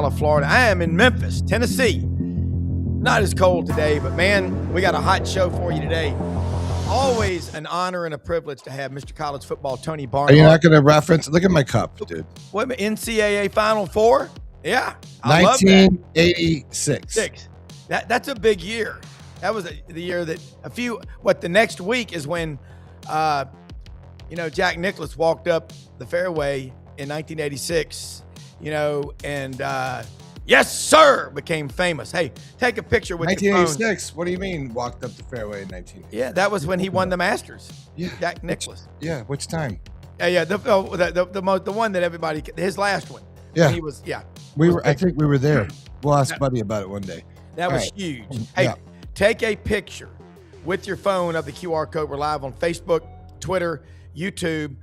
Ocala, Florida. I am in Memphis, Tennessee. Not as cold today, but man, we got a hot show for you today. Always an honor and a privilege to have Mr. College Football Tony Barnhart. Are you not going to reference? Look at my cup, dude. What, NCAA Final Four? Yeah, I love that. 1986. That's a big year. That was the year that the next week is when, Jack Nicklaus walked up the fairway in 1986, and yes, sir, became famous. Hey, take a picture with your phone. 1986. What do you mean walked up the fairway in 1986? Yeah, that was when he won the Masters. Yeah, Jack Nicklaus. Which time? Yeah, the one that everybody, his last one. Yeah, he was. Yeah, I think we were there. We'll ask Buddy about it one day. That was huge. Hey, take a picture with your phone of the QR code. We're live on Facebook, Twitter, YouTube,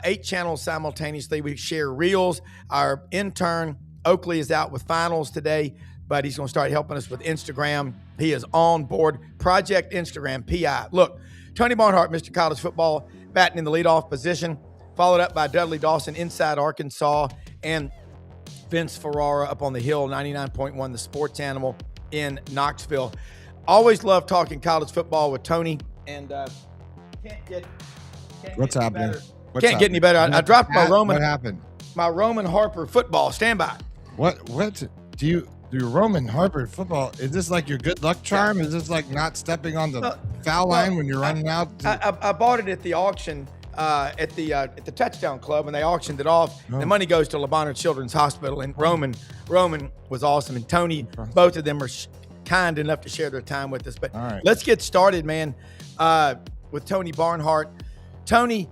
8 channels simultaneously. We share reels. Our intern Oakley is out with finals today, but he's going to start helping us with Instagram. He is on board. Project Instagram, PI. Look, Tony Barnhart, Mr. College Football, batting in the leadoff position, followed up by Dudley Dawson inside Arkansas, and Vince Ferrara up on the hill, 99.1, the sports animal in Knoxville. Always love talking college football with Tony, and What's happening? Can't get any better. I dropped my Roman. What happened? My Roman Harper football. Stand by. What do you Roman Harper football? Is this like your good luck charm? Is this like not stepping on the foul line when you're running out? I bought it at the auction at the Touchdown Club, and they auctioned it off. Oh. The money goes to LeBonner Children's Hospital, and Roman was awesome, and Tony. Both of them are kind enough to share their time with us. But let's get started, man, with Tony Barnhart. Tony,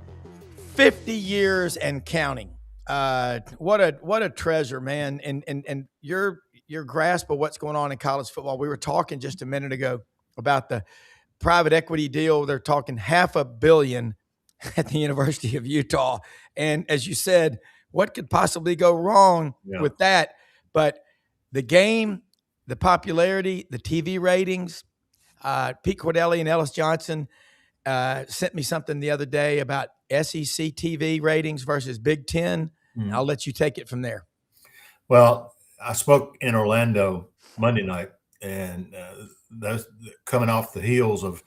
50 years and counting. What a treasure, man. And your grasp of what's going on in college football. We were talking just a minute ago about the private equity deal. They're talking $500 million at the University of Utah. And as you said, what could possibly go wrong with that? But the game, the popularity, the TV ratings, Pete Cordelli and Ellis Johnson sent me something the other day about SEC TV ratings versus Big Ten. I'll let you take it from there. Well, I spoke in Orlando Monday night, and that's coming off the heels of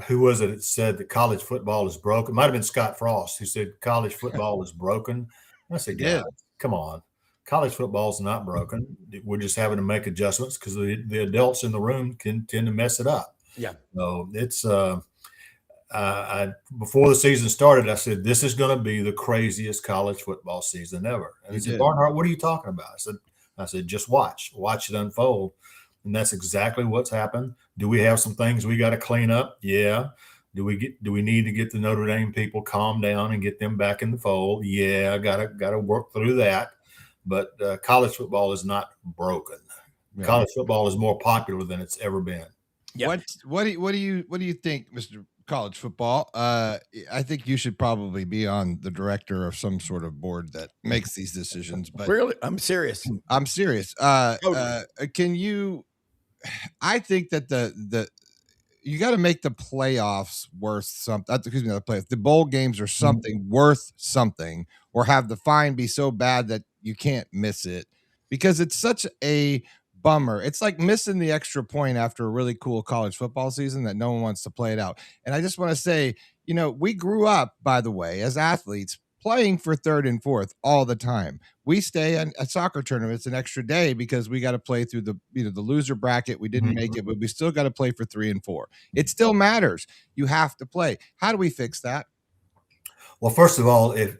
who was it that said that college football is broken? It might have been Scott Frost who said college football is broken. I said, yeah, come on. College football is not broken. We're just having to make adjustments because the adults in the room can tend to mess it up. Yeah. So it's before the season started, I said, this is going to be the craziest college football season ever. And he said, Barnhart, what are you talking about? I said, just watch it unfold. And that's exactly what's happened. Do we have some things we got to clean up? Yeah. Do we need to get the Notre Dame people calmed down and get them back in the fold? Yeah, got to work through that. But college football is not broken. Yeah. College football is more popular than it's ever been. Yeah. What do you think, Mr. College Football? I think you should probably be on the director of some sort of board that makes these decisions. But really, I'm serious. Can you? I think that you got to make the playoffs worth something. Excuse me, the playoffs. The bowl games are something worth something, or have the fine be so bad that you can't miss it, because it's such a bummer. It's like missing the extra point after a really cool college football season that no one wants to play it out. And I just want to say, we grew up, by the way, as athletes playing for third and fourth all the time. We stay at soccer tournaments an extra day because we got to play through the loser bracket. We didn't make it, but we still got to play for 3 and 4. It still matters. You have to play. How do we fix that? Well, first of all, if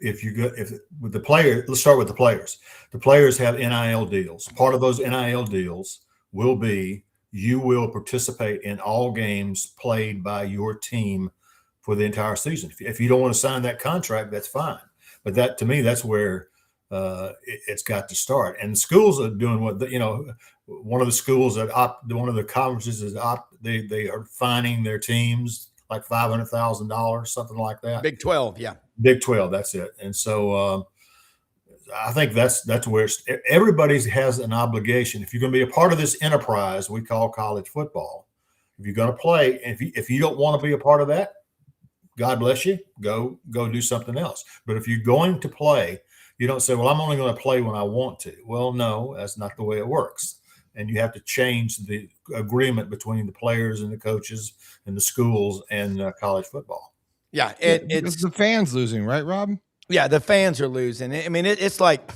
with the player, let's start with the players. The players have NIL deals. Part of those NIL deals will be you will participate in all games played by your team for the entire season. If you don't want to sign that contract, that's fine. But that, to me, that's where it's got to start. And schools are doing one of the schools one of the conferences they are fining their teams like $500,000, something like that. Big 12, yeah. Big 12, that's it. And so I think that's where everybody has an obligation. If you're going to be a part of this enterprise we call college football, if you're going to play, if you don't want to be a part of that, God bless you. Go do something else. But if you're going to play, You don't say, well, I'm only going to play when I want to. Well, no, that's not the way it works. And you have to change the agreement between the players and the coaches and the schools and college football. Yeah, it's the fans losing, right, Rob? Yeah, the fans are losing. I mean, it's like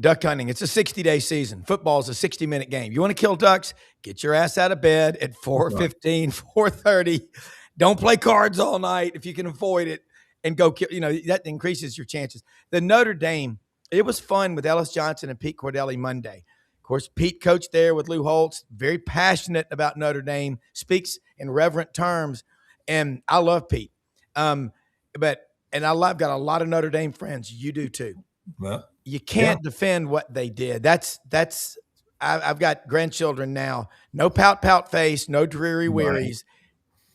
duck hunting. It's a 60-day season. Football is a 60-minute game. You want to kill ducks? Get your ass out of bed at 4:15, 4:30. Don't play cards all night if you can avoid it, and go kill. That increases your chances. The Notre Dame, it was fun with Ellis Johnson and Pete Cordelli Monday. Of course, Pete coached there with Lou Holtz, very passionate about Notre Dame, speaks in reverent terms, and I love Pete. I've got a lot of Notre Dame friends. You do too. Well, you can't defend what they did. I've got grandchildren now. No pout face, no dreary wearies.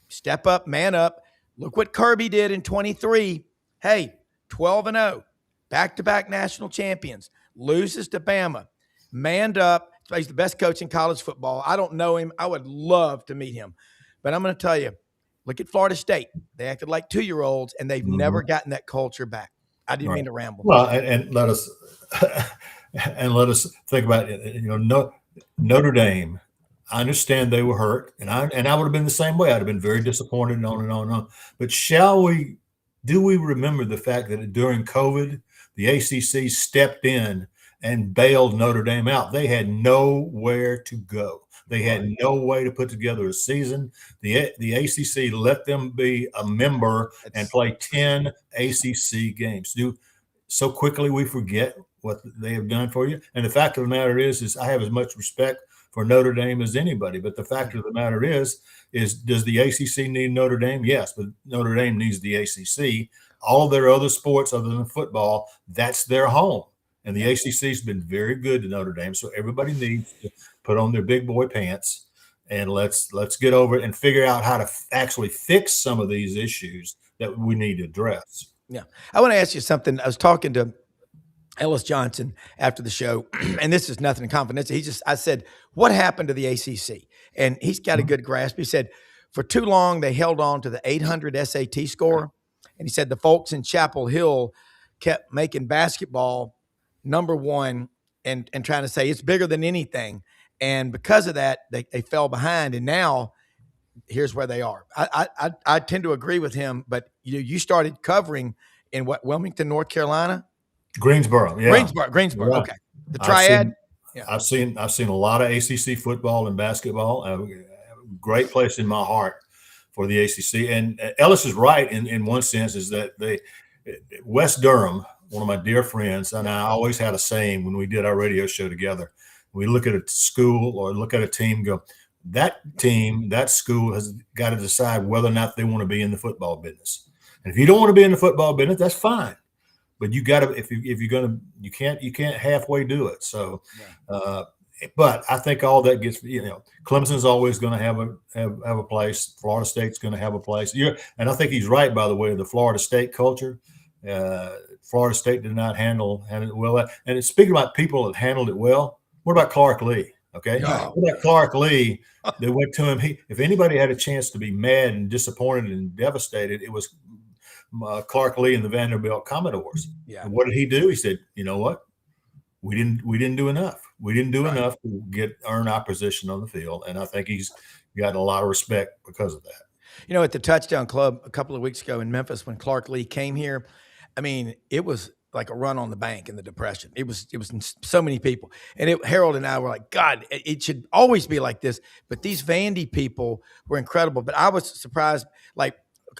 Step up, man up. Look what Kirby did in 23. Hey, 12-0, back-to-back national champions. Loses to Bama. Manned up. He's the best coach in college football. I don't know him. I would love to meet him. But I'm going to tell you, look at Florida State. They acted like 2-year-olds, and they've never gotten that culture back. I didn't mean to ramble. Well, and let us think about it. Notre Dame. I understand they were hurt, and I would have been the same way. I'd have been very disappointed, and on and on and on. But do we remember the fact that during COVID, the ACC stepped in and bailed Notre Dame out? They had nowhere to go. They had no way to put together a season. The ACC let them be a member and play 10 ACC games. So quickly we forget what they have done for you. And the fact of the matter is I have as much respect for Notre Dame as anybody. But the fact of the matter is does the ACC need Notre Dame? Yes, but Notre Dame needs the ACC. All of their other sports other than football, that's their home. And the ACC has been very good to Notre Dame. So everybody needs to put on their big boy pants and let's get over it and figure out how to actually fix some of these issues that we need to address. Yeah. I want to ask you something. I was talking to Ellis Johnson after the show, and this is nothing confidential. I said, what happened to the ACC? And he's got a good grasp. He said, for too long, they held on to the 800 SAT score. And he said the folks in Chapel Hill kept making basketball number one and trying to say it's bigger than anything. And because of that, they fell behind. And now here's where they are. I tend to agree with him, but you started covering in Wilmington, North Carolina? Greensboro, yeah. Greensboro. Okay. The Triad. I've seen a lot of ACC football and basketball. A great place in my heart for the ACC. And Ellis is right in one sense, is that Wes Durham, one of my dear friends, and I always had a saying when we did our radio show together. We look at a school or look at a team, go, that team, that school has got to decide whether or not they want to be in the football business. And if you don't want to be in the football business, that's fine. But you got to, if you're going to, you can't halfway do it. So, but I think all that gets, Clemson's always going to have a place. Florida State's going to have a place. And I think he's right, by the way, the Florida State culture. Florida State did not handle it well. And speaking about people that handled it well, what about Clark Lee? Okay. No. What about Clark Lee? They went to him. If anybody had a chance to be mad and disappointed and devastated, it was Clark Lee and the Vanderbilt Commodores. Yeah. And what did he do? He said, you know what? We didn't do enough. We didn't do enough to earn our position on the field. And I think he's got a lot of respect because of that. At the Touchdown Club a couple of weeks ago in Memphis, when Clark Lee came here, I mean, it was like a run on the bank in the Depression. It was so many people. And Harold and I were like, God, it should always be like this. But these Vandy people were incredible. But I was surprised, I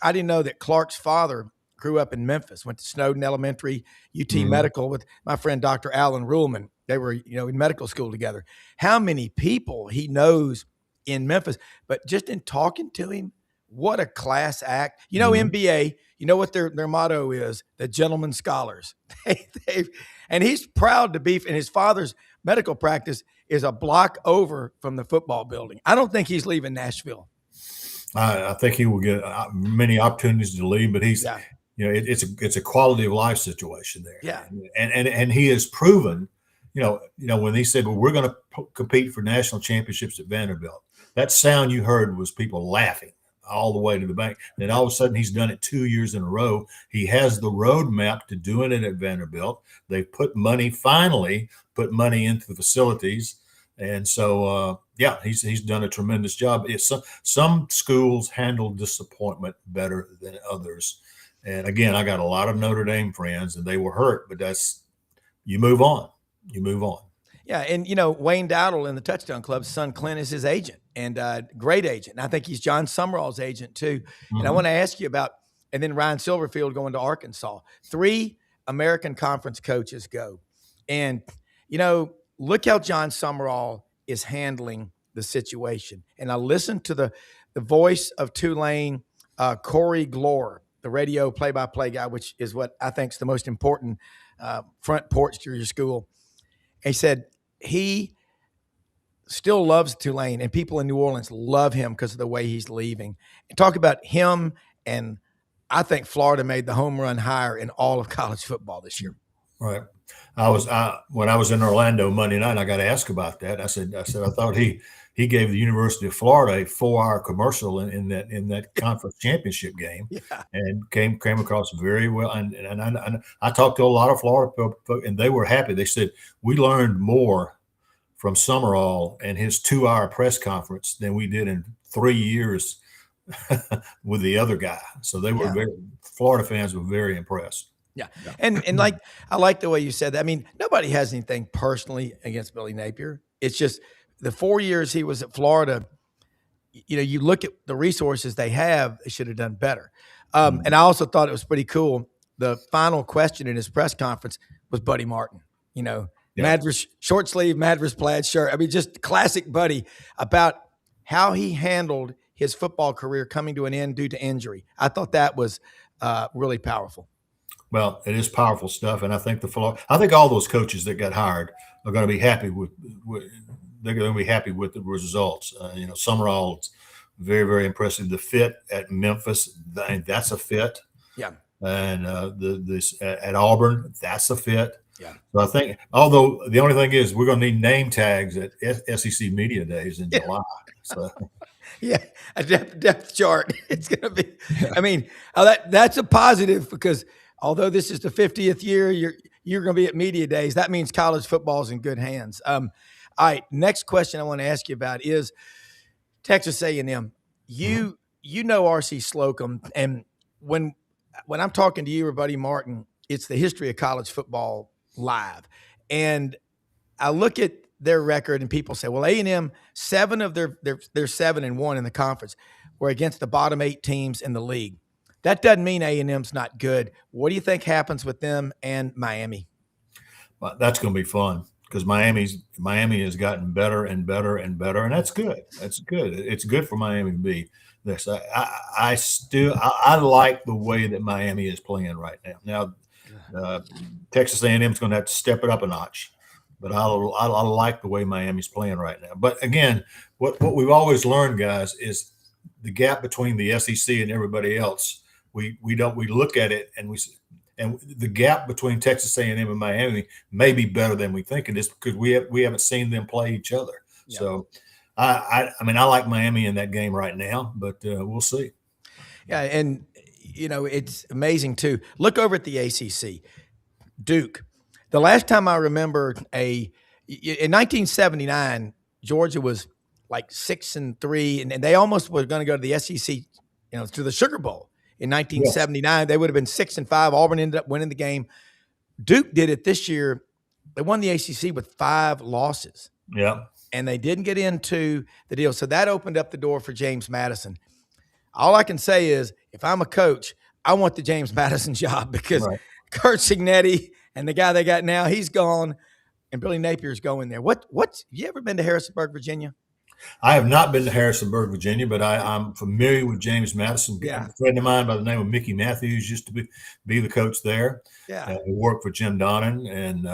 didn't know that Clark's father grew up in Memphis, went to Snowden Elementary, UT Medical with my friend Dr. Alan Ruhlman. They were, in medical school together. How many people he knows in Memphis. But just in talking to him, what a class act. MBA, what their motto is, the gentlemen scholars. And he's proud to be, and his father's medical practice is a block over from the football building. I don't think he's leaving Nashville. I think he will get many opportunities to leave, but he's, it's a quality of life situation there. Yeah. And he has proven, when he said, well, we're going to compete for national championships at Vanderbilt, that sound you heard was people laughing. all the way to the bank. Then all of a sudden he's done it 2 years in a row. He has the roadmap to doing it at Vanderbilt. They've finally put money into the facilities. And so, he's done a tremendous job. Some schools handle disappointment better than others. And again, I got a lot of Notre Dame friends, and they were hurt, but you move on. You move on. Yeah, and Wayne Dowdle in the Touchdown Club's son Clint is his agent, and great agent. And I think he's John Summerall's agent too. And I want to ask you about, and then Ryan Silverfield going to Arkansas. 3 American Conference coaches go, and look how John Summerall is handling the situation. And I listened to the voice of Tulane, Corey Glore, the radio play-by-play guy, which is what I think is the most important front porch to your school. And he said he still loves Tulane, and people in New Orleans love him because of the way he's leaving. And talk about him, and I think Florida made the home run hire in all of college football this year. Right. When I was in Orlando Monday night, I got asked about that. I said, I thought he gave the University of Florida a 4-hour commercial in that conference championship game, and came across very well. And I talked to a lot of Florida people, and they were happy. They said we learned more from Summerall and his 2-hour press conference than we did in 3 years with the other guy. So they were Florida fans were very impressed. Yeah. And I like the way you said that. I mean, nobody has anything personally against Billy Napier. It's just the 4 years he was at Florida, you look at the resources they have, they should have done better. And I also thought it was pretty cool. The final question in his press conference was Buddy Martin, Madras short sleeve, Madras plaid shirt. I mean, just classic Buddy, about how he handled his football career coming to an end due to injury. I thought that was really powerful. Well, it is powerful stuff, and I think all those coaches that got hired are going to be happy with they're going to be happy with the results. Summerall's very, very impressive. The fit at Memphis, that's a fit. Yeah. And this at Auburn, that's a fit. Yeah. So I think, although the only thing is, we're going to need name tags at SEC Media Days in July. So. Yeah, a depth chart. It's going to be. I mean, that's a positive, because although this is the 50th year, you're going to be at Media Days. That means college football is in good hands. All right, next question I want to ask you about is Texas A&M. You know R.C. Slocum, and when I'm talking to you or Buddy Martin, it's the history of college football live. And I look at their record, and people say, well, A&M, 7 of their 7-1 in the conference were against the bottom 8 teams in the league. That doesn't mean A&M's not good. What do you think happens with them and Miami? Well, that's going to be fun, because Miami has gotten better and better and better, and that's good. That's good. It's good for Miami to be this. I like the way that Miami is playing right now. Now, Texas A&M is going to have to step it up a notch, but I like the way Miami's playing right now. But again, what we've always learned, guys, is the gap between the SEC and everybody else. We look at it and the gap between Texas A&M and Miami may be better than we think it is, because we haven't seen them play each other. Yeah. So I like Miami in that game right now, but we'll see. Yeah, and it's amazing too. Look over at the ACC, Duke. The last time I remember in 1979, Georgia was like 6-3, and they almost were going to go to the SEC, to the Sugar Bowl. In 1979, They would have been 6-5. Auburn ended up winning the game. Duke did it this year. They won the ACC with 5 losses. Yeah. And they didn't get into the deal. So that opened up the door for James Madison. All I can say is, if I'm a coach, I want the James Madison job, because Kurt Cignetti and the guy they got now, he's gone, and Billy Napier's going there. You ever been to Harrisonburg, Virginia? I have not been to Harrisonburg, Virginia, but I'm familiar with James Madison. Yeah. A friend of mine by the name of Mickey Matthews used to be the coach there. Yeah. He worked for Jim Donnan. And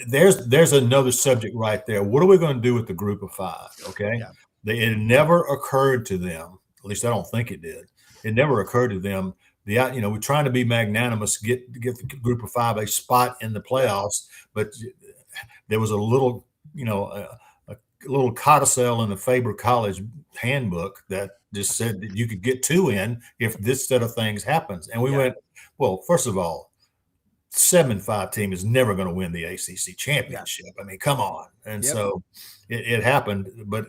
there's another subject right there. What are we going to do with the group of 5? Okay. Yeah. It never occurred to them, at least I don't think it did. It never occurred to them. We're trying to be magnanimous, get the group of 5 a spot in the playoffs, but there was a little, a little codicil in the Faber College handbook that just said that you could get 2 in if this set of things happens. And we went, well, first of all, 7-5 team is never going to win the ACC championship. I mean, come on. And so it happened, but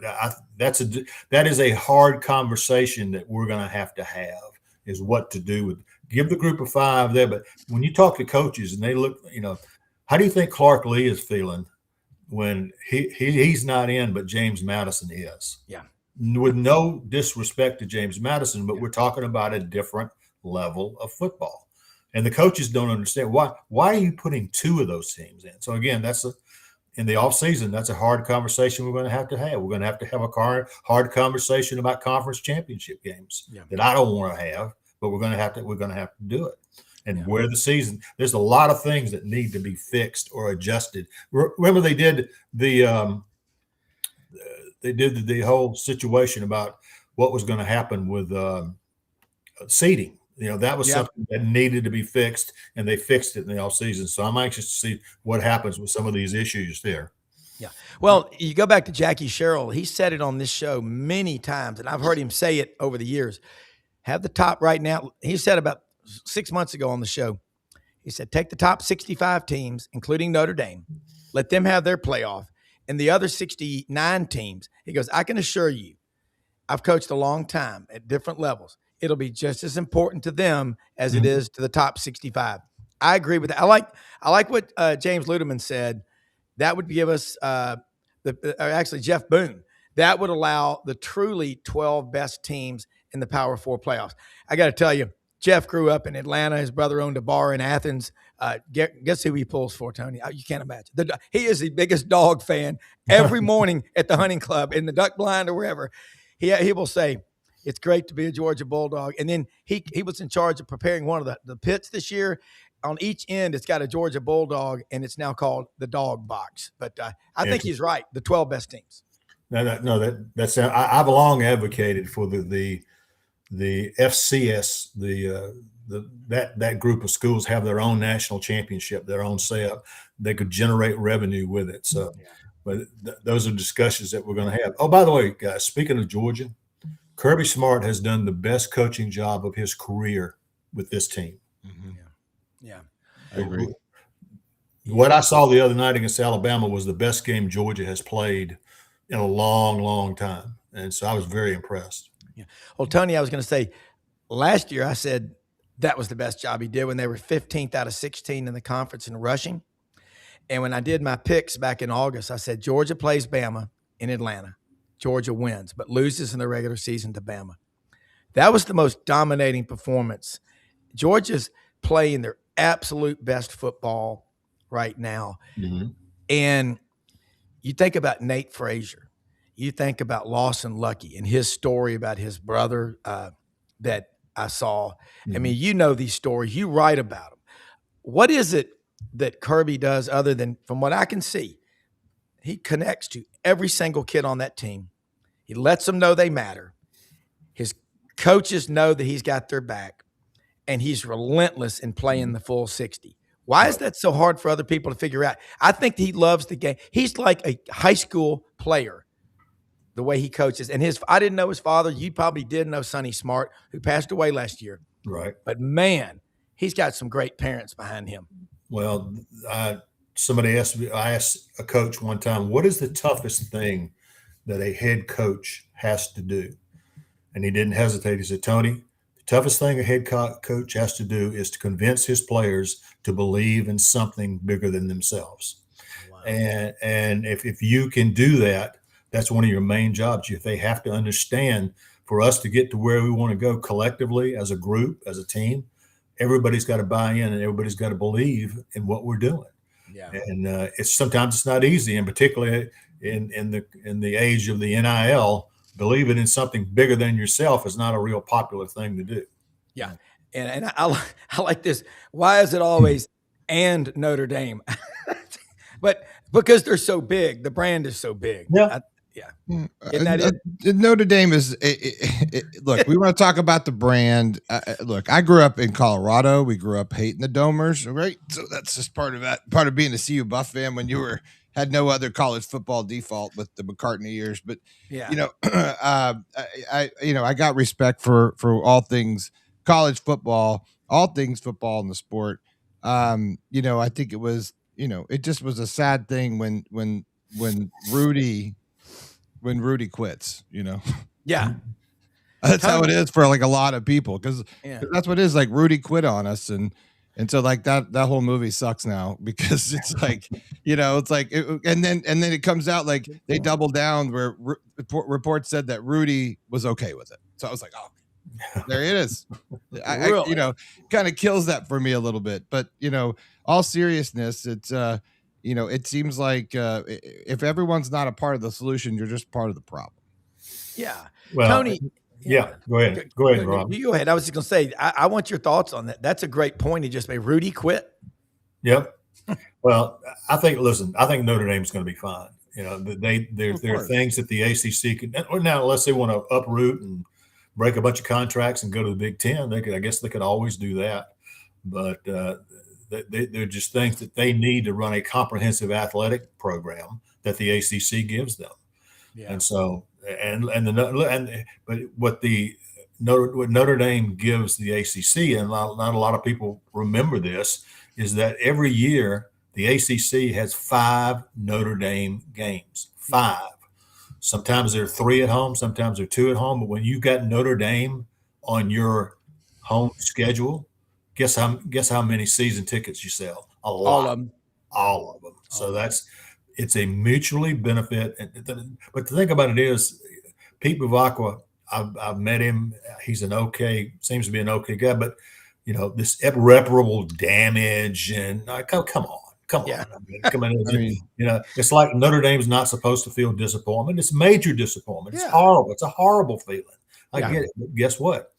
that is a hard conversation that we're going to have is what to do with, give the group of 5 there. But when you talk to coaches and they look, how do you think Clark Lee is feeling when he's not in, but James Madison is? Yeah. With no disrespect to James Madison, but we're talking about a different level of football. And the coaches don't understand why are you putting 2 of those teams in? So again, in the offseason, that's a hard conversation we're going to have. We're going to have a hard conversation about conference championship games that I don't want to have, but we're going to have to do it. And where the season, there's a lot of things that need to be fixed or adjusted. Remember, they did the whole situation about what was going to happen with seeding. That was something that needed to be fixed, and they fixed it in the offseason. So I'm anxious to see what happens with some of these issues there. Yeah. Well, you go back to Jackie Sherrill. He said it on this show many times, and I've heard him say it over the years. Have the top right now. He said about 6 months ago on the show, he said, take the top 65 teams, including Notre Dame, let them have their playoff, and the other 69 teams, he goes, I can assure you, I've coached a long time at different levels. It'll be just as important to them as it is to the top 65. I agree with that. I like what James Ludeman said. That would give us actually Jeff Boone. That would allow the truly 12 best teams in the Power 4 playoffs. I got to tell you, Jeff grew up in Atlanta. His brother owned a bar in Athens. Guess who he pulls for, Tony? You can't imagine. He is the biggest dog fan every morning at the hunting club, in the duck blind or wherever. He will say, it's great to be a Georgia Bulldog. And then he was in charge of preparing one of the pits this year. On each end, it's got a Georgia Bulldog, and it's now called the Dog Box. But I think he's right. The 12 best teams. That's I've long advocated for the FCS, that group of schools have their own national championship, their own setup. They could generate revenue with it. So, but those are discussions that we're going to have. Oh, by the way, guys, speaking of Georgia, Kirby Smart has done the best coaching job of his career with this team. Mm-hmm. Yeah, I agree. What I saw the other night against Alabama was the best game Georgia has played in a long, long time. And so I was very impressed. Yeah. Well, Tony, I was going to say, last year I said that was the best job he did when they were 15th out of 16 in the conference in rushing. And when I did my picks back in August, I said Georgia plays Bama in Atlanta. Georgia wins, but loses in the regular season to Bama. That was the most dominating performance. Georgia's playing their absolute best football right now. Mm-hmm. And you think about Nate Frazier. You think about Lawson Lucky and his story about his brother that I saw. Mm-hmm. I mean, you know these stories. You write about them. What is it that Kirby does other than, from what I can see, he connects to every single kid on that team. He lets them know they matter. His coaches know that he's got their back, and he's relentless in playing the full 60. Why is that so hard for other people to figure out? I think he loves the game. He's like a high school player, the way he coaches. And I didn't know his father. You probably did know Sonny Smart, who passed away last year. Right. But, man, he's got some great parents behind him. Well, somebody asked me, I asked a coach one time, what is the toughest thing that a head coach has to do? And he didn't hesitate. He said, Tony, the toughest thing a head coach has to do is to convince his players to believe in something bigger than themselves. Wow. And if you can do that, that's one of your main jobs. They have to understand, for us to get to where we want to go collectively as a group, as a team, everybody's got to buy in and everybody's got to believe in what we're doing. Yeah. And sometimes it's not easy, and particularly in the age of the NIL, believing in something bigger than yourself is not a real popular thing to do. Yeah, and I like this. Why is it always and Notre Dame? But because they're so big, the brand is so big. Yeah. Notre Dame is look, we want to talk about the brand. Look, I grew up in Colorado. We grew up hating the Domers, right? So that's just part of being a CU Buff fan when you were had no other college football default with the McCartney years. But Yeah. you know, I got respect for all things college football, all things football in the sport. I think it was, it just was a sad thing when Rudy quits. Yeah. That's how it is for like a lot of people, because Yeah. that's what it is. Like Rudy quit on us, and so like that whole movie sucks now, because it's like, it's like, and then it comes out like they double down where reports said that Rudy was okay with it. So I was like, oh, there it is. Really? Kind of kills that for me a little bit. But all seriousness, it's it seems like if everyone's not a part of the solution, you're just part of the problem. Yeah. Well, Tony. Yeah, go ahead. Go ahead, Rob. You go ahead. I was just going to say, I want your thoughts on that. That's a great point he just made. Rudy quit. Yep. Well, I think Notre Dame's going to be fine. There are things that the ACC can. Now, unless they want to uproot and break a bunch of contracts and go to the Big Ten, I guess they could always do that. But they're just things that they need to run a comprehensive athletic program that the ACC gives them. Yeah. And so, but what Notre Dame gives the ACC, and not a lot of people remember this, is that every year the ACC has 5 Notre Dame games. 5. Sometimes there are 3 at home, sometimes there are 2 at home. But when you've got Notre Dame on your home schedule, guess how many season tickets you sell? A lot. All of them. So it's a mutually benefit. But the thing about it is, Pete Bavacqua, I've met him. He's seems to be an okay guy. But this irreparable damage, and come on. It's like Notre Dame's not supposed to feel disappointment. It's major disappointment. It's horrible. It's a horrible feeling. I get it. But guess what?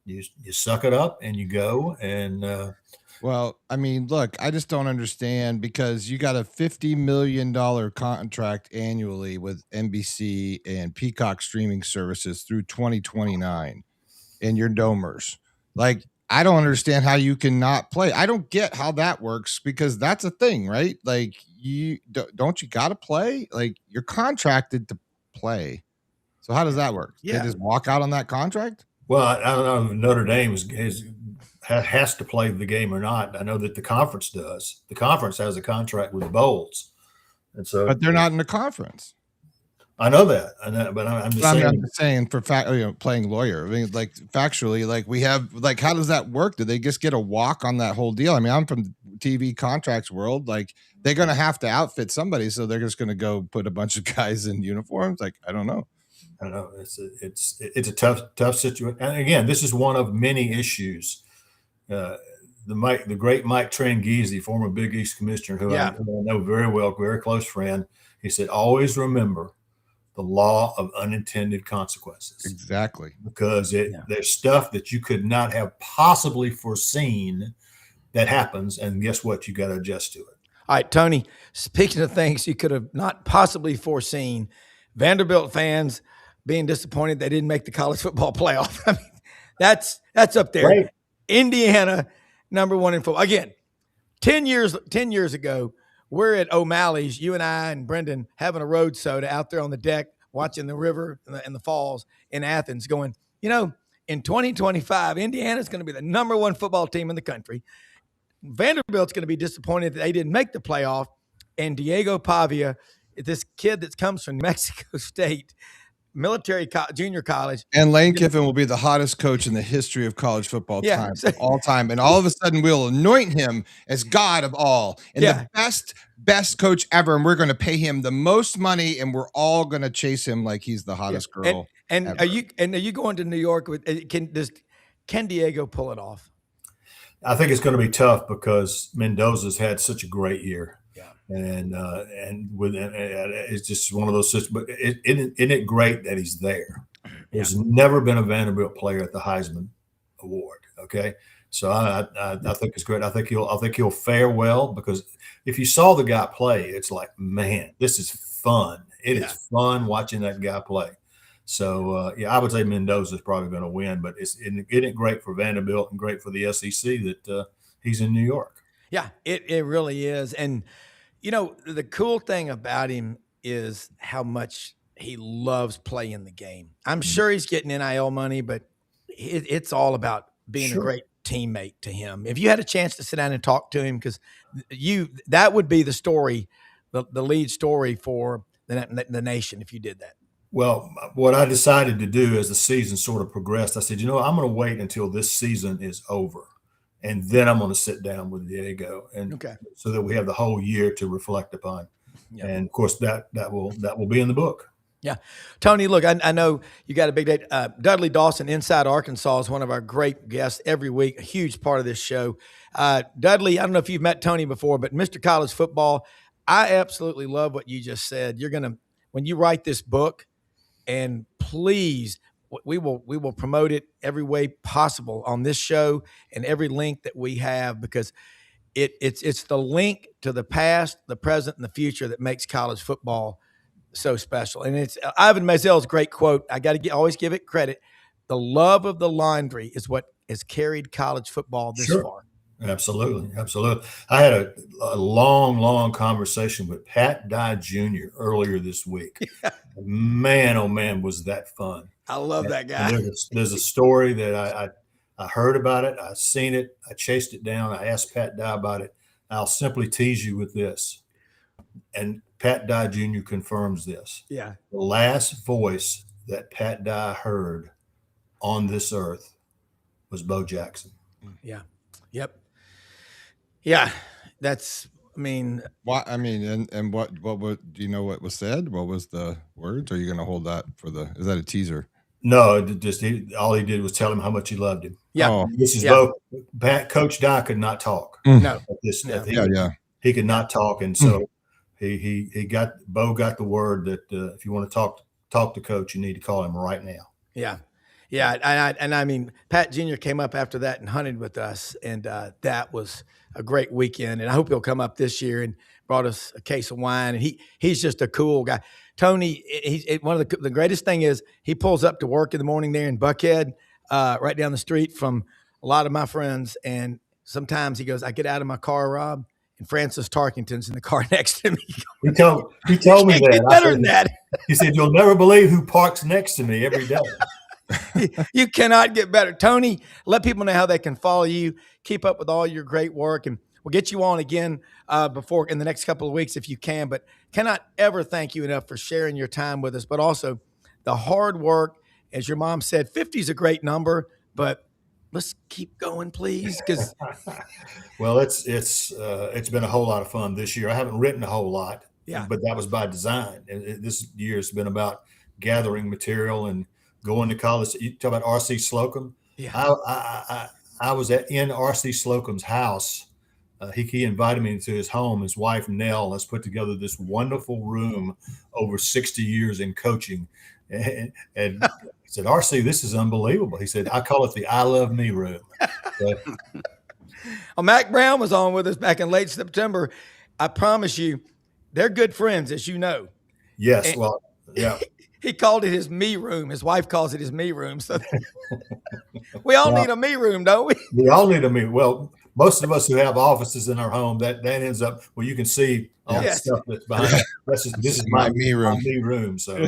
You suck it up and you go and. Well, I mean, look, I just don't understand, because you got a $50 million contract annually with NBC and Peacock streaming services through 2029, and you're domers. Like, I don't understand how you cannot play. I don't get how that works, because that's a thing, right? Like, you got to play. Like, you're contracted to play. So how does that work? Yeah. They just walk out on that contract? Well, I don't know if Notre Dame has to play the game or not. I know that the conference does. The conference has a contract with the Bowls, and so, but they're not in the conference. I know that, but I'm just saying for playing lawyer. I mean, like, factually, like, we have, like, how does that work? Do they just get a walk on that whole deal? I mean, I'm from the TV contracts world. Like, they're going to have to outfit somebody, so they're just going to go put a bunch of guys in uniforms. Like, I don't know. It's a tough situation. And again, this is one of many issues. The great Mike Tranghese, former Big East commissioner, who I know very well, very close friend, he said, always remember the law of unintended consequences. Exactly. Because there's stuff that you could not have possibly foreseen that happens, and guess what? You got to adjust to it. All right, Tony, speaking of things you could have not possibly foreseen, Vanderbilt fans being disappointed they didn't make the college football playoff. I mean, that's up there. Right. Indiana, number 1 in football. Again, 10 years ago, we're at O'Malley's, you and I and Brenden, having a road soda out there on the deck, watching the river and the falls in Athens, going, in 2025, Indiana's going to be the number 1 football team in the country. Vanderbilt's going to be disappointed that they didn't make the playoff. And Diego Pavia, this kid that comes from Mexico State, junior college. And Lane Kiffin will be the hottest coach in the history of college football all time. And all of a sudden we'll anoint him as God of all and the best coach ever. And we're going to pay him the most money, and we're all going to chase him like he's the hottest girl. And ever. are you going to New York with, can Diego pull it off? I think it's going to be tough because Mendoza's had such a great year. And it's just one of those situations. But isn't it great that he's there? There's never been a Vanderbilt player at the Heisman Award. Okay, so I think it's great. I think he'll fare well, because if you saw the guy play, it's like, man, this is fun. It is fun watching that guy play. So I would say Mendoza is probably going to win, but isn't it great for Vanderbilt and great for the SEC that he's in New York? Yeah, it really is. And The cool thing about him is how much he loves playing the game. I'm sure he's getting NIL money, but it's all about being a great teammate to him. If you had a chance to sit down and talk to him, because that would be the story, the lead story for the nation if you did that. Well, what I decided to do as the season sort of progressed, I said, I'm going to wait until this season is over, and then I'm going to sit down with Diego, and so that we have the whole year to reflect upon. Yep. And of course, that will be in the book. Yeah. Tony, look, I know you got a big day. Dudley Dawson, Inside Arkansas, is one of our great guests every week, a huge part of this show. Dudley, I don't know if you've met Tony before, but Mr. College Football, I absolutely love what you just said. When you write this book, and please, we will promote it every way possible on this show and every link that we have, because it's the link to the past, the present, and the future that makes college football so special. And it's Ivan Mazel's great quote. I got to always give it credit. The love of the laundry is what has carried college football this far. Absolutely. I had a long conversation with Pat Dye Jr. earlier this week. Man, oh man, was that fun. I love that guy. There's a story that I heard about it. I seen it. I chased it down. I asked Pat Dye about it. I'll simply tease you with this. And Pat Dye Jr. confirms this. Yeah. The last voice that Pat Dye heard on this earth was Bo Jackson. Yeah. Yep. Yeah. And what do you know what was said? What was the words? Are you going to hold that is that a teaser? No, all he did was tell him how much he loved him. Yeah. Oh. This is Bo. Coach Dye could not talk. No. He could not talk. And so Bo got the word that if you want to talk to Coach, you need to call him right now. Yeah. Yeah. And Pat Jr. came up after that and hunted with us. And that was a great weekend. And I hope he'll come up this year and brought us a case of wine. And he's just a cool guy. Tony, one of the greatest thing is he pulls up to work in the morning there in Buckhead, right down the street from a lot of my friends. And sometimes he goes, I get out of my car, Rob, and Francis Tarkington's in the car next to me. He told me that. Better than that. He said, you'll never believe who parks next to me every day. You cannot get better. Tony, let people know how they can follow you, keep up with all your great work, and we'll get you on again before in the next couple of weeks if you can. But cannot ever thank you enough for sharing your time with us, but also the hard work. As your mom said, 50 is a great number, but let's keep going, please. Because well, it's been a whole lot of fun this year. I haven't written a whole lot, but that was by design. And this year has been about gathering material and going to college. You talk about R.C. Slocum. Yeah. I was in R.C. Slocum's house. He invited me to his home. His wife, Nell, has put together this wonderful room over 60 years in coaching. And I said, R.C., this is unbelievable. He said, I call it the I Love Me room. Well, Mac Brown was on with us back in late September. I promise you, they're good friends, as you know. Yes. And he called it his me room. His wife calls it his me room. So we all need a me room, don't we? We all need a me. Well, most of us who have offices in our home, that ends up where you can see all the stuff that's behind. This is my me room. My me room. So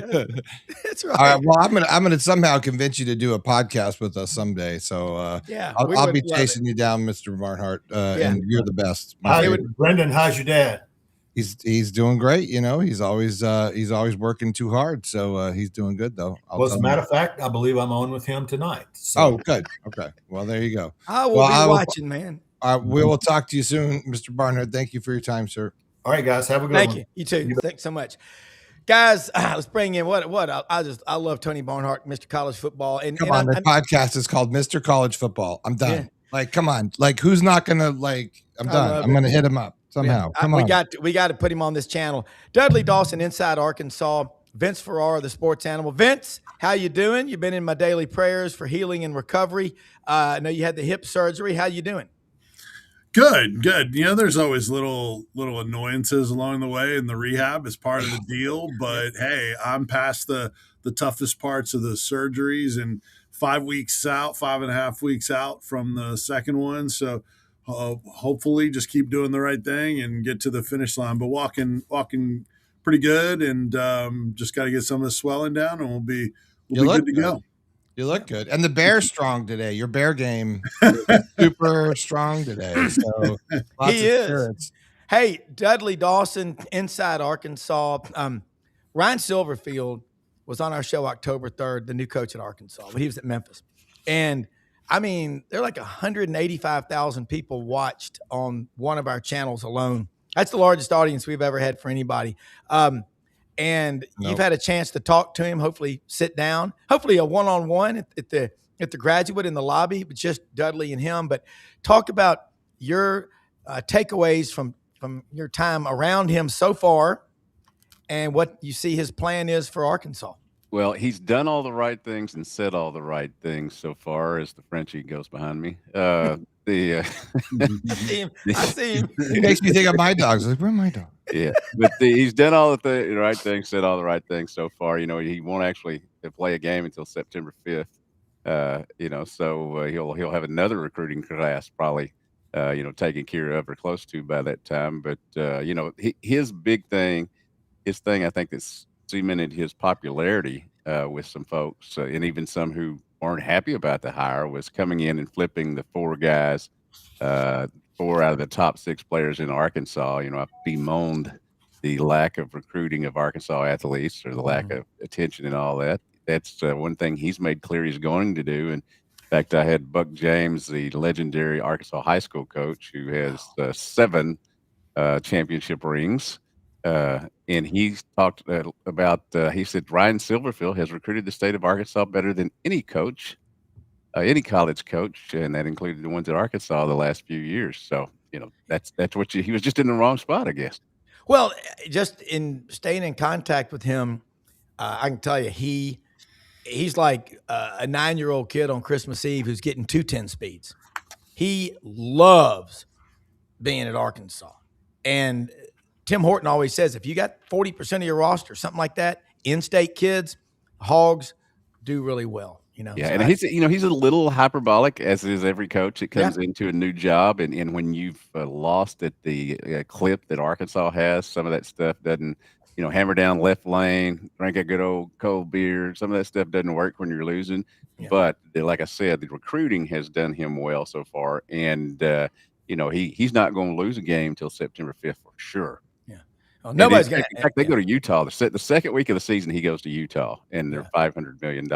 that's right. All right. Well, I'm gonna somehow convince you to do a podcast with us someday. So I'll be chasing you down, Mr. Barnhart, and you're the best. Brenden, how's your dad? He's doing great. He's always working too hard. So he's doing good though. As a matter of fact, I believe I'm on with him tonight. So. Oh, good. Okay. Well, there you go. I will be watching, man. We will talk to you soon, Mr. Barnhart. Thank you for your time, sir. All right, guys. Have a good one. Thank you. You too. Thanks so much. Guys, let's bring in what I love Tony Barnhart, Mr. College Football. And come on, the podcast is called Mr. College Football. I'm done. Yeah. Like, come on. Like, who's not gonna I'm done. I'm gonna hit him up somehow. Yeah. Come on. We got to put him on this channel. Dudley Dawson, Inside Arkansas. Vince Ferrara, the sports animal. Vince, how you doing? You've been in my daily prayers for healing and recovery. I know you had the hip surgery. How you doing? Good. There's always little annoyances along the way, and the rehab is part of the deal. But hey, I'm past the toughest parts of the surgeries, and 5.5 weeks out from the second one. So hopefully just keep doing the right thing and get to the finish line. But walking pretty good, and just got to get some of the swelling down, and we'll be good to go. You look good. And the Bear's strong today. Your Bear game is super strong today. So lots He of is. spirits. Hey, Dudley Dawson, Inside Arkansas. Ryan Silverfield was on our show October 3rd, the new coach at Arkansas, but he was at Memphis. And I mean, there are like 185,000 people watched on one of our channels alone. That's the largest audience we've ever had for anybody. And you've had a chance to talk to him, hopefully sit down, hopefully a one-on-one at the graduate in the lobby, but just Dudley and him. But talk about your takeaways from your time around him so far and what you see his plan is for Arkansas. Well, he's done all the right things and said all the right things so far, as the Frenchie goes behind me. I see him. It makes me think of my dogs. Like, where are my dogs? Yeah, but he's done all the right things, said all the right things so far. You know, he won't actually play a game until September 5th. You know, so he'll have another recruiting class probably, you know, taken care of or close to by that time. But you know, his thing, I think that's cemented his popularity with some folks, and even some who weren't happy about the hire, was coming in and flipping the four guys. 4 out of the top 6 players in Arkansas. You know, I bemoaned the lack of recruiting of Arkansas athletes, or the lack of attention and all that. That's one thing he's made clear he's going to do. And in fact, I had Buck James, the legendary Arkansas high school coach, who has 7 championship rings. And he talked about, he said, Ryan Silverfield has recruited the state of Arkansas better than any coach, any college coach, and that included the ones at Arkansas the last few years. So, you know, that's what he was just in the wrong spot, I guess. Well, just in staying in contact with him, I can tell you he's like a 9-year-old kid on Christmas Eve who's getting 210 speeds. He loves being at Arkansas. And Tim Horton always says, if you got 40% of your roster, something like that, in-state kids, Hogs do really well. You know, yeah, so and he's a little hyperbolic, as is every coach that comes into a new job, and when you've lost at the clip that Arkansas has, some of that stuff doesn't, you know, hammer down left lane, drink a good old cold beer. Some of that stuff doesn't work when you're losing. Yeah. But like I said, the recruiting has done him well so far, and you know, he's not going to lose a game till September 5th for sure. Yeah, well, nobody's going to. In fact, they go to Utah the second week of the season. He goes to Utah, and their $500 million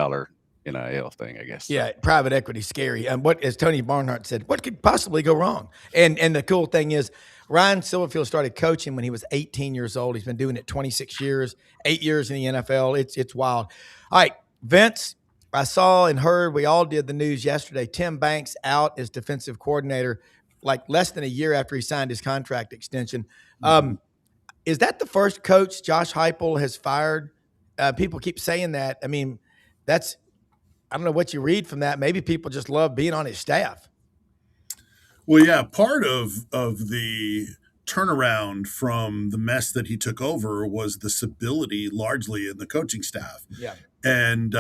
NIL thing, I guess. Yeah, private equity scary. And what, as Tony Barnhart said, what could possibly go wrong? And the cool thing is, Ryan Silverfield started coaching when he was 18 years old. He's been doing it 26 years, 8 years in the NFL. It's wild. All right, Vince, I saw and heard, we all did the news yesterday, Tim Banks out as defensive coordinator, like less than a year after he signed his contract extension. Is that the first coach Josh Heupel has fired? People keep saying that. I mean, I don't know what you read from that. Maybe people just love being on his staff. Well, yeah, part of the turnaround from the mess that he took over was the stability largely in the coaching staff. Yeah. And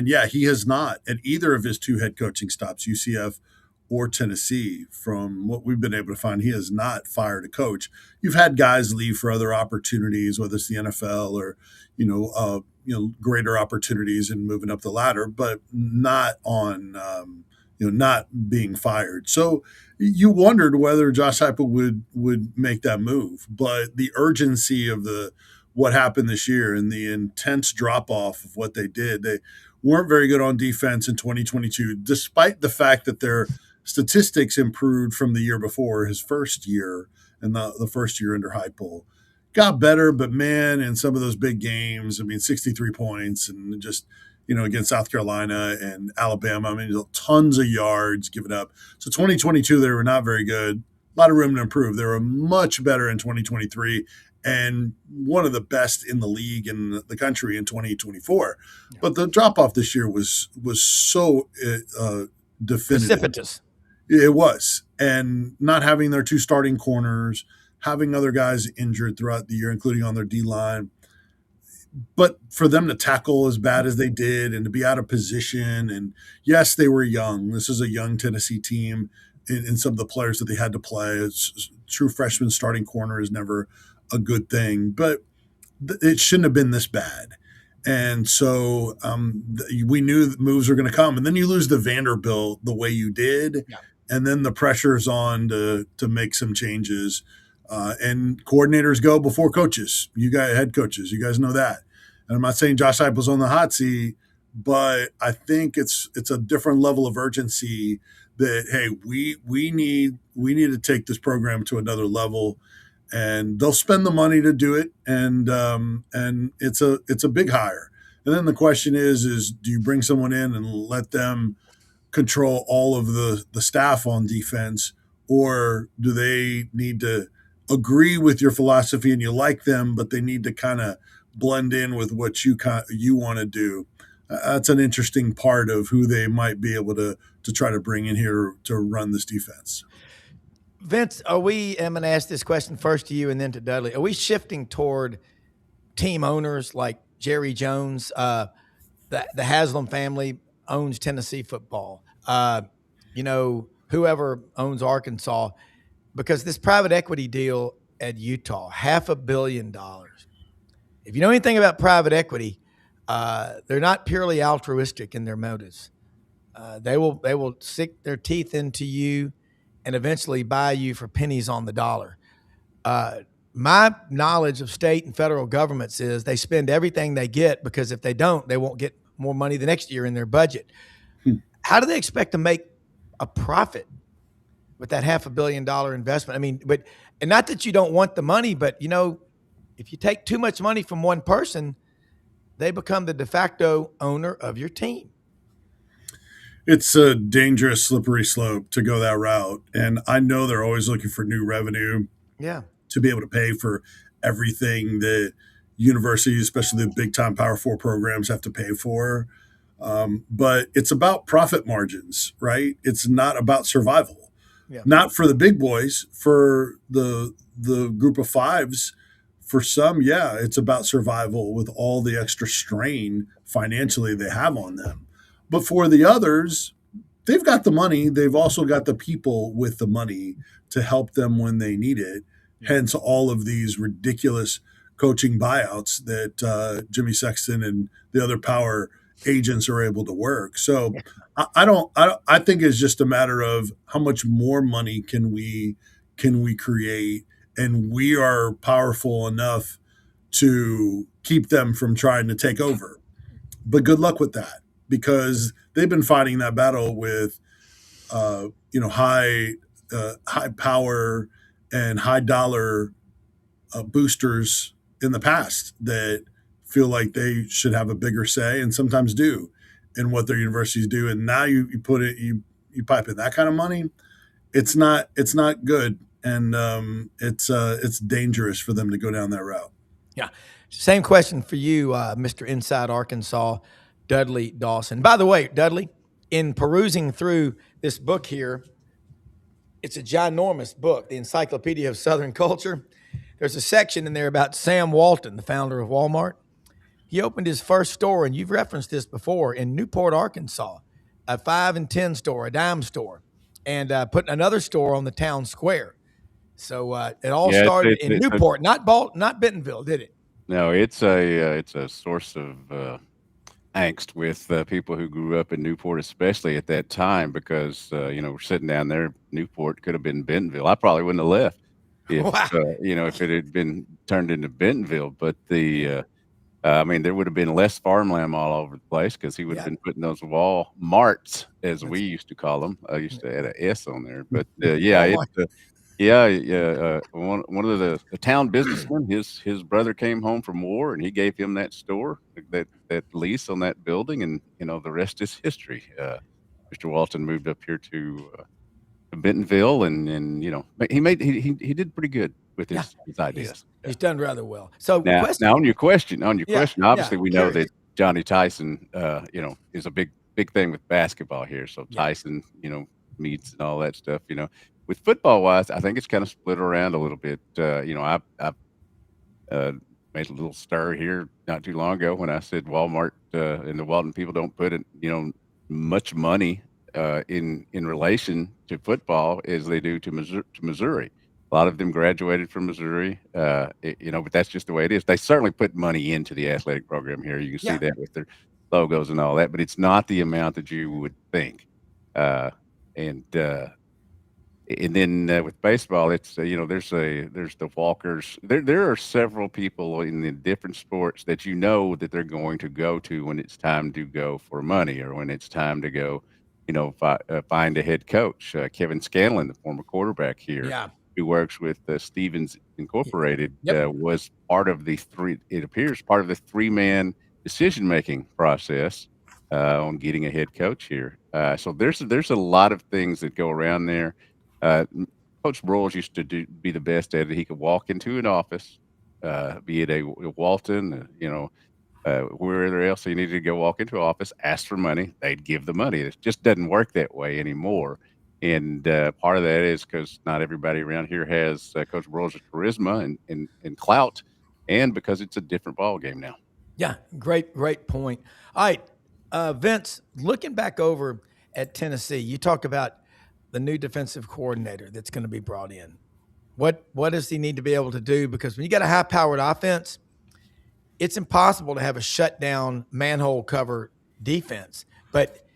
yeah, he has not at either of his 2 head coaching stops, UCF or Tennessee, from what we've been able to find, he has not fired a coach. You've had guys leave for other opportunities, whether it's the NFL or, greater opportunities in moving up the ladder, but not on, not being fired. So you wondered whether Josh Heupel would make that move, but the urgency of what happened this year and the intense drop off of what they did, they weren't very good on defense in 2022, despite the fact that their statistics improved from the year before, his first year, and the first year under Heupel. Got better, but man, in some of those big games, I mean, 63 points and just, against South Carolina and Alabama, I mean, tons of yards given up. So 2022, they were not very good. A lot of room to improve. They were much better in 2023 and one of the best in the league in the country in 2024. Yeah. But the drop-off this year was so definitive. Precipitous. It was. And not having their 2 starting corners, having other guys injured throughout the year, including on their D-line. But for them to tackle as bad as they did and to be out of position, and yes, they were young. This is a young Tennessee team. in some of the players that they had to play. It's, true freshman starting corner is never a good thing, but it shouldn't have been this bad. And so we knew that moves are going to come. And then you lose the Vanderbilt the way you did. Yeah. And then the pressure's on to make some changes. And coordinators go before coaches. You guys, head coaches, you guys know that. And I'm not saying Josh Heupel's on the hot seat, but I think it's a different level of urgency that, hey, we need to take this program to another level. And they'll spend the money to do it, and it's a big hire. And then the question is do you bring someone in and let them control all of the staff on defense, or do they need to agree with your philosophy and you like them, but they need to kind of blend in with what you want to do? That's an interesting part of who they might be able to try to bring in here to run this defense. Vince, I'm going to ask this question first to you and then to Dudley. Are we shifting toward team owners like Jerry Jones? The Haslam family owns Tennessee football. Whoever owns Arkansas, because this private equity deal at Utah, $500 million. If you know anything about private equity, they're not purely altruistic in their motives. They will sink their teeth into you and eventually buy you for pennies on the dollar. My knowledge of state and federal governments is they spend everything they get, because if they don't, they won't get more money the next year in their budget. How do they expect to make a profit with that $500 million investment? I mean, and not that you don't want the money, but if you take too much money from one person, they become the de facto owner of your team. It's a dangerous, slippery slope to go that route. And I know they're always looking for new revenue to be able to pay for everything that universities, especially the big-time Power 4 programs, have to pay for. But it's about profit margins, right? It's not about survival. Yeah. Not for the big boys, for the group of fives. For some, it's about survival with all the extra strain financially they have on them. But for the others, they've got the money. They've also got the people with the money to help them when they need it. Hence all of these ridiculous coaching buyouts that Jimmy Sexton and the other power agents are able to work. So I think it's just a matter of how much more money can we create, and we are powerful enough to keep them from trying to take over. But good luck with that, because they've been fighting that battle with high power and high dollar boosters in the past that feel like they should have a bigger say, and sometimes do, in what their universities do. And now you pipe in that kind of money, it's not good, and it's dangerous for them to go down that route. Yeah. Same question for you, Mr. Inside Arkansas, Dudley Dawson. By the way, Dudley, in perusing through this book here, it's a ginormous book, the Encyclopedia of Southern Culture. There's a section in there about Sam Walton, the founder of Walmart. He opened his first store, and you've referenced this before, in Newport, Arkansas, a 5 and 10 store, a dime store, and put another store on the town square. So it all started in Newport, not Bentonville, did it? No, it's a source of angst with people who grew up in Newport, especially at that time, because we're sitting down there. Newport could have been Bentonville. I probably wouldn't have left if it had been turned into Bentonville. But there would have been less farmland all over the place, because he would have been putting those Walmarts, as we used to call them. I used to add an S on there, but one of the town businessmen, his brother came home from war, and he gave him that store, that lease on that building, and the rest is history. Mr. Walton moved up here to Bentonville, and he did pretty good with his ideas. He's done rather well. So now on your question, obviously we know that Johnny Tyson, is a big thing with basketball here. So Tyson, meets and all that stuff, With football-wise, I think it's kind of split around a little bit. I made a little stir here not too long ago when I said Walmart and the Walton people don't put much money in relation to football as they do to Missouri. A lot of them graduated from Missouri, but that's just the way it is. They certainly put money into the athletic program here. You can see Yeah. that with their logos and all that, but it's not the amount that you would think. Uh, and then with baseball, it's there's the walkers. There are several people in the different sports that that they're going to go to when it's time to go for money or when it's time to go, find a head coach. Kevin Scanlon, the former quarterback here, Yeah. who works with Stevens Incorporated, Yep. was part of the part of the 3-man decision making process on getting a head coach here. So there's a lot of things that go around there. Coach Broyles used to be the best at it. He could walk into an office, be it a Walton, wherever else he needed to go walk into an office, ask for money. They'd give the money. It just doesn't work that way anymore. And part of that is because not everybody around here has Coach Broyles' charisma and clout, and because it's a different ball game now. Yeah, great point. All right, Vince, looking back over at Tennessee, you talk about the new defensive coordinator that's going to be brought in. What does he need to be able to do? Because when you got a high-powered offense, it's impossible to have a shutdown manhole cover defense, but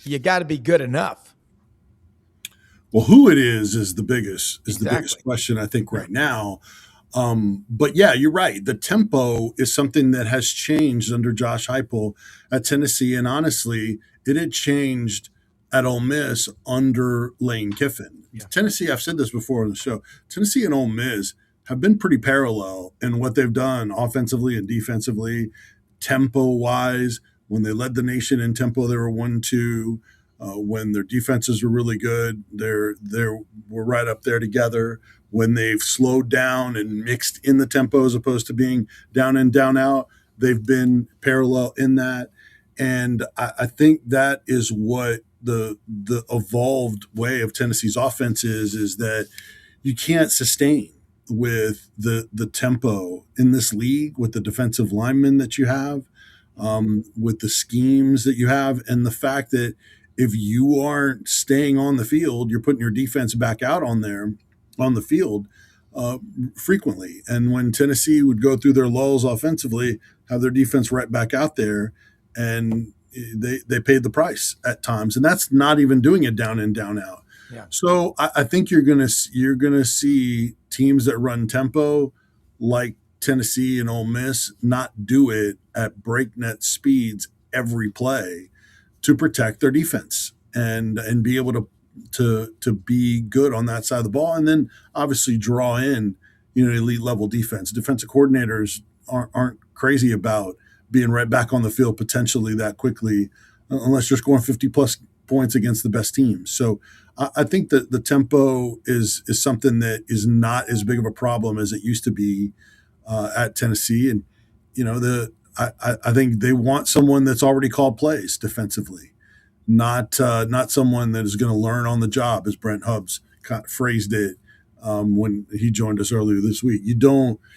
you got to be good enough. Well, who it is the biggest Exactly. question, I think, right now. But yeah, you're right. The tempo is something that has changed under Josh Heupel at Tennessee, and honestly, it had changed at Ole Miss under Lane Kiffin. Yeah. Tennessee, I've said this before on the show, Tennessee and Ole Miss have been pretty parallel in what they've done offensively and defensively, tempo-wise. When they led the nation in tempo, they were 1-2. When their defenses were really good, we're right up there together. When they've slowed down and mixed in the tempo as opposed to being down in, down out, they've been parallel in that. And I think that is what the evolved way of Tennessee's offense is that you can't sustain with the tempo in this league, with the defensive linemen that you have, with the schemes that you have, and the fact that if you aren't staying on the field, you're putting your defense back out on the field frequently. And when Tennessee would go through their lulls offensively, have their defense right back out there, and they paid the price at times. And that's not even doing it down in, down out. Yeah. So I think you're gonna see teams that run tempo like Tennessee and Ole Miss not do it at breakneck speeds every play to protect their defense and be able to be good on that side of the ball, and then obviously draw in elite level defense. Defensive coordinators aren't crazy about being right back on the field potentially that quickly, unless you're scoring 50 plus points against the best teams. So I think that the tempo is something that is not as big of a problem as it used to be at Tennessee. And I think they want someone that's already called plays defensively, not someone that is going to learn on the job, as Brent Hubbs phrased it when he joined us earlier this week.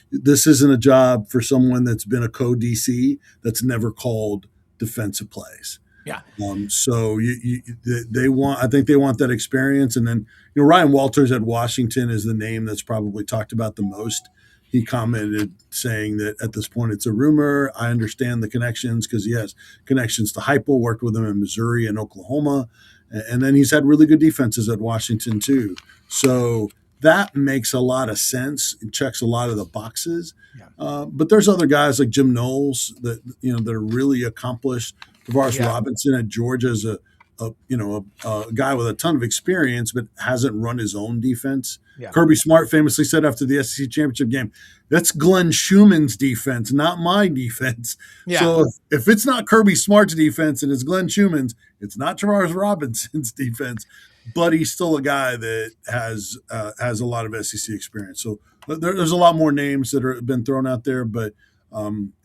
This isn't a job for someone that's been a co-DC that's never called defensive plays. Yeah. So I think they want that experience. And then, Ryan Walters at Washington is the name that's probably talked about the most. He commented saying that at this point it's a rumor. I understand the connections because he has connections to Heupel, worked with him in Missouri and Oklahoma. And then he's had really good defenses at Washington too. So that makes a lot of sense. It checks a lot of the boxes. Yeah. But there's other guys like Jim Knowles that are really accomplished. Tavares Robinson at Georgia is a guy with a ton of experience, but hasn't run his own defense. Yeah. Kirby Smart famously said after the SEC championship game, "That's Glenn Schumann's defense, not my defense." Yeah. So if it's not Kirby Smart's defense and it's Glenn Schumann's, it's not Tavares Robinson's defense. But he's still a guy that has a lot of SEC experience. So there's a lot more names that have been thrown out there, but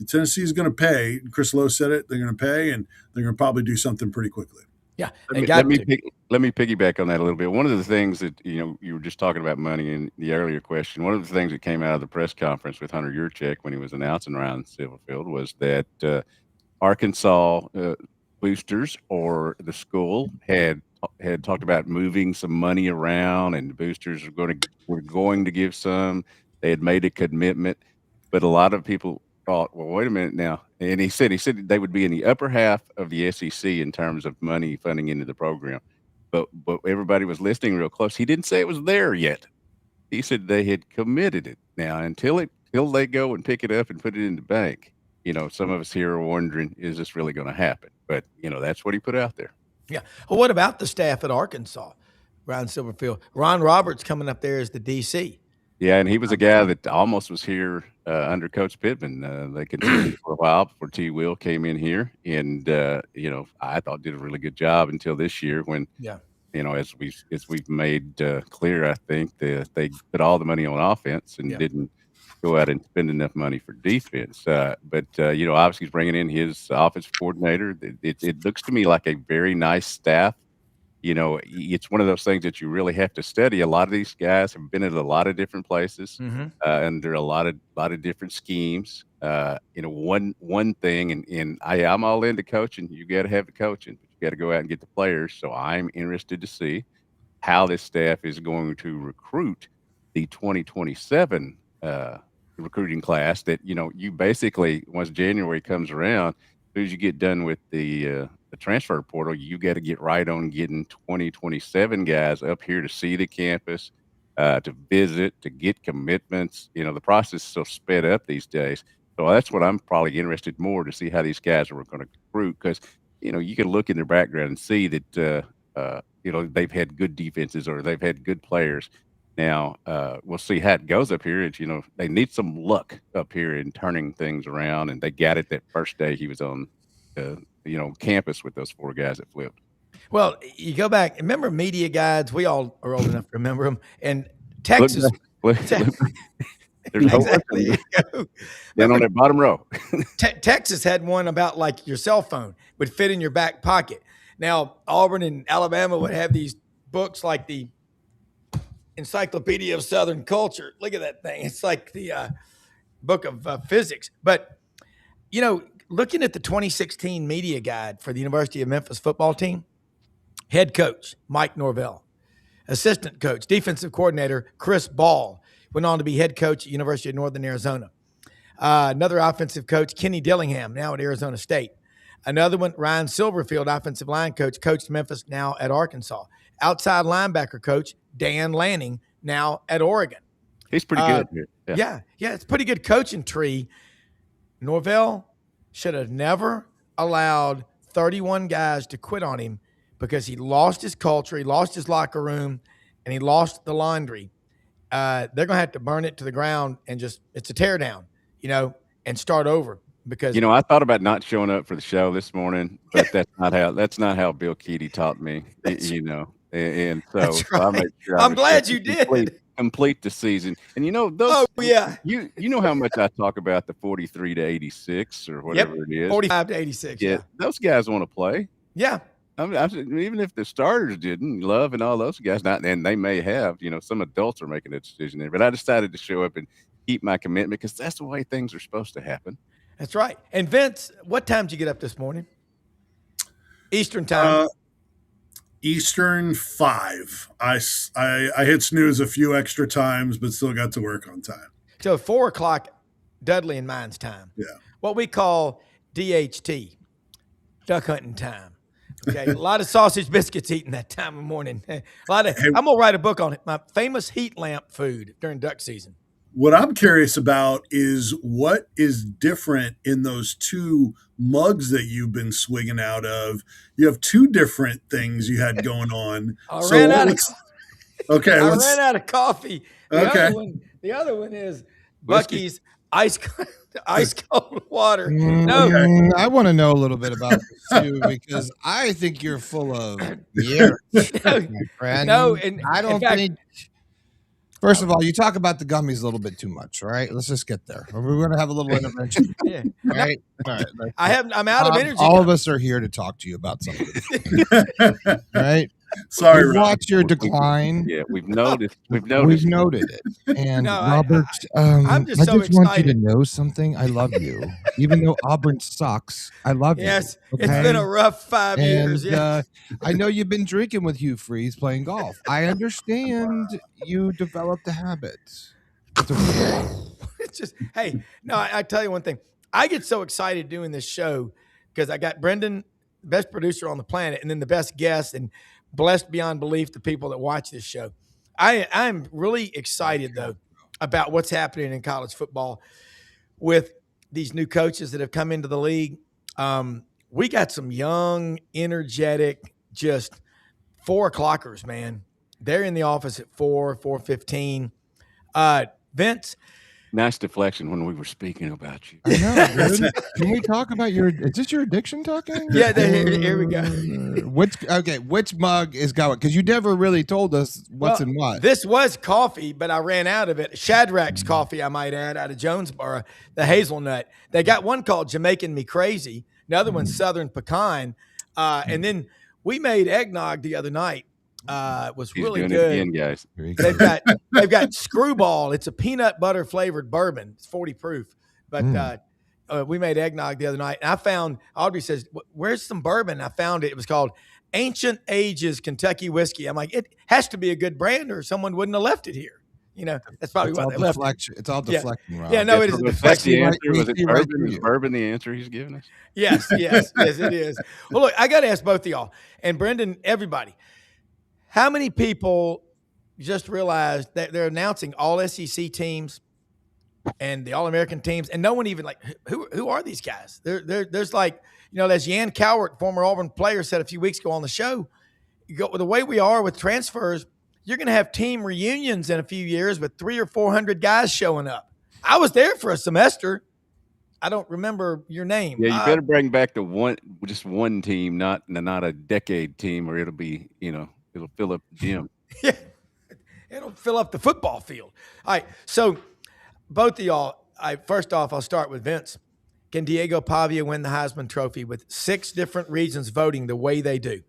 Tennessee is going to pay. Chris Lowe said it. They're going to pay, and they're going to probably do something pretty quickly. Yeah. Let me piggyback on that a little bit. One of the things that you were just talking about money in the earlier question. One of the things that came out of the press conference with Hunter Yurchek when he was announcing Ryan Silverfield was that Arkansas boosters or the school had had talked about moving some money around, and the boosters were going to give some. They had made a commitment, but a lot of people thought, well, wait a minute now. And he said they would be in the upper half of the SEC in terms of money funding into the program. But everybody was listening real close. He didn't say it was there yet. He said they had committed it. Now, until they go and pick it up and put it in the bank, some of us here are wondering, is this really going to happen? But, that's what he put out there. Yeah. Well, what about the staff at Arkansas? Ryan Silverfield. Ron Roberts coming up there as the DC. Yeah, and he was a guy that almost was here under Coach Pittman. They continued for a while before T. Will came in here, and I thought did a really good job until this year when, as we've made clear, I think that they put all the money on offense and didn't go out and spend enough money for defense. But obviously he's bringing in his offensive coordinator. It looks to me like a very nice staff. It's one of those things that you really have to study. A lot of these guys have been at a lot of different places, and there are a lot of different schemes. One thing, and I'm all into coaching. You got to have the coaching, but you got to go out and get the players. So I'm interested to see how this staff is going to recruit the 2027 recruiting class. That you basically, once January comes around, as soon as you get done with the transfer portal, you got to get right on getting 2027 guys up here to see the campus, to visit, to get commitments. The process is so sped up these days. So that's what I'm probably interested more to see how these guys are going to recruit, because you can look in their background and see that they've had good defenses or they've had good players. Now we'll see how it goes up here. It's, they need some luck up here in turning things around, and they got it that first day he was on campus with those 4 guys that flipped. Well, you go back. Remember media guides? We all are old enough to remember them. And Texas. There's exactly. Then on that bottom row. Texas had one about like your cell phone would fit in your back pocket. Now, Auburn and Alabama would have these books like the Encyclopedia of Southern Culture. Look at that thing. It's like the book of physics. But, looking at the 2016 media guide for the University of Memphis football team, head coach Mike Norvell, assistant coach, defensive coordinator Chris Ball, went on to be head coach at University of Northern Arizona. Another offensive coach, Kenny Dillingham, now at Arizona State. Another one, Ryan Silverfield, offensive line coach, coached Memphis, now at Arkansas. Outside linebacker coach, Dan Lanning, now at Oregon. He's pretty good here. Yeah, it's a pretty good coaching tree. Norvell should have never allowed 31 guys to quit on him because he lost his culture, he lost his locker room, and he lost the laundry. They're going to have to burn it to the ground and it's a tear down, and start over. Because I thought about not showing up for the show this morning, but that's not how Bill Keaty taught me, and so that's right. I made sure I'm glad you did complete the season. And those, you know how much I talk about the 43 to 86 or whatever it is, 45 to 86. Yeah, those guys want to play. Yeah. Even if the starters didn't, Love and all those guys, and they may have, some adults are making a decision there, but I decided to show up and keep my commitment because that's the way things are supposed to happen. That's right. And Vince, what time did you get up this morning? Eastern time. Eastern 5. I hit snooze a few extra times, but still got to work on time. So 4 o'clock, Dudley and mine's time. Yeah. What we call DHT, duck hunting time. Okay. A lot of sausage biscuits eating that time of morning. I'm going to write a book on it. My famous heat lamp food during duck season. What I'm curious about is what is different in those 2 mugs that you've been swigging out of. You have 2 different things you had going on. I ran out of coffee. The other one is Bucky's ice cold water. No, I want to know a little bit about this too, because I think you're full of years, my friend. No, and I don't think. First of all, you talk about the gummies a little bit too much. All right, let's just get there. We're going to have a little intervention. Yeah. All right. I'm out of energy. All of us are here to talk to you about something. Right? Sorry, We've Rob. watched your decline. Yeah, we've noticed. We've We've noticed. noted it. And No, Robert, I'm just I so just want you to excited. know something. I love you. Even though Auburn sucks, I love Yes, you. it's been a Okay? rough 5 years. And Yeah. I know you've been drinking with Hugh Freeze playing golf. I understand you developed a habit. It's okay. It's just, hey, no, I tell you one thing. I get so excited doing this show because I got Brenden, best producer on the planet, and then the best guest, and blessed beyond belief the people that watch this show. I'm really excited though about what's happening in college football with these new coaches that have come into the league. We got some young, energetic, just 4 o'clockers, man. They're in the office at 4:15. Vince, Nice deflection when we were speaking about you. I know, dude. Can we talk about is this your addiction talking? Yeah, here we go. Which mug is going? Because you never really told us what's in what. This was coffee, but I ran out of it. Shadrack's coffee, I might add, out of Jonesboro, the hazelnut. They got one called Jamaican Me Crazy, another one's Southern Pecan. And then we made eggnog the other night. It was He's really doing good. it again, guys. They've got Screwball. It's a peanut butter flavored bourbon. It's 40 proof. But we made eggnog the other night, and I found, Audrey says, "Where's some bourbon?" I found it. It was called Ancient Ages Kentucky Whiskey. I'm like, it has to be a good brand, or someone wouldn't have left it here. You know, that's probably why they left it. It's all deflection, Rob. Yeah, no, it is a Was deflection. the answer? Was it Right bourbon? to Is bourbon the answer he's giving us? Yes, it is. Well, look, I got to ask both of y'all, and Brenden, everybody, how many people just realized that they're announcing all SEC teams and the All-American teams, and no one even like, who are these guys? There's like, as Jan Cowart, former Auburn player, said a few weeks ago on the show, the way we are with transfers, you're going to have team reunions in a few years with 300 or 400 guys showing up. I was there for a semester. I don't remember your name. Yeah, you better bring back just one team, not a decade team, or it'll be, it'll fill up the gym. Yeah, it'll fill up the football field. All right, so both of y'all, first off, I'll start with Vince. Can Diego Pavia win the Heisman Trophy with 6 different regions voting the way they do?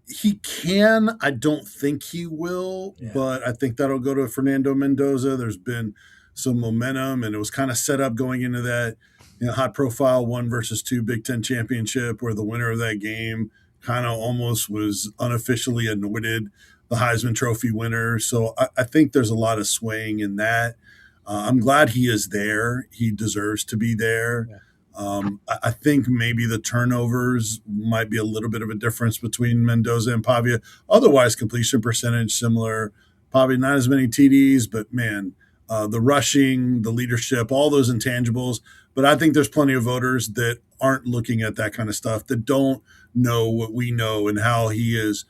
He can. I don't think he will, but I think that'll go to Fernando Mendoza. There's been some momentum, and it was kind of set up going into that high-profile 1 versus 2 Big Ten championship, where the winner of that game kind of almost was unofficially anointed the Heisman Trophy winner. So I think there's a lot of swaying in that. I'm glad he is there. He deserves to be there. Yeah. I think maybe the turnovers might be a little bit of a difference between Mendoza and Pavia. Otherwise, completion percentage similar. Pavia not as many TDs, but man, the rushing, the leadership, all those intangibles. But I think there's plenty of voters that aren't looking at that kind of stuff, that don't know what we know and how he is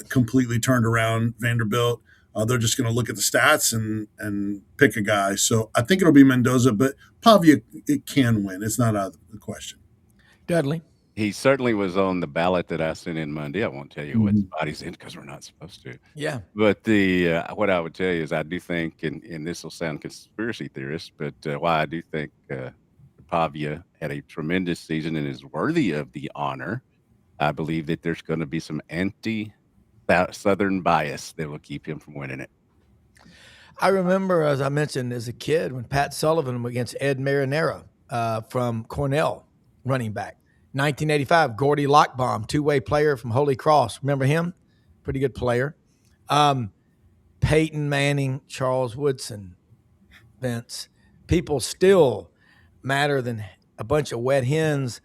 completely turned around Vanderbilt. They're just going to look at the stats and pick a guy. So I think it'll be Mendoza, but Pavia, it can win. It's not out of the question. Dudley? He certainly was on the ballot that I sent in Monday. I won't tell you what spot he's in because we're not supposed to. Yeah. But what I would tell you is I do think, and this will sound conspiracy theorist, but why I do think Pavia had a tremendous season and is worthy of the honor, I believe that there's going to be some Southern bias that will keep him from winning it. I remember, as I mentioned, as a kid, when Pat Sullivan went against Ed Marinero from Cornell, running back. 1985, Gordy Lockbaum, 2-way player from Holy Cross. Remember him? Pretty good player. Peyton Manning, Charles Woodson, Vince. People still matter than a bunch of wet hens.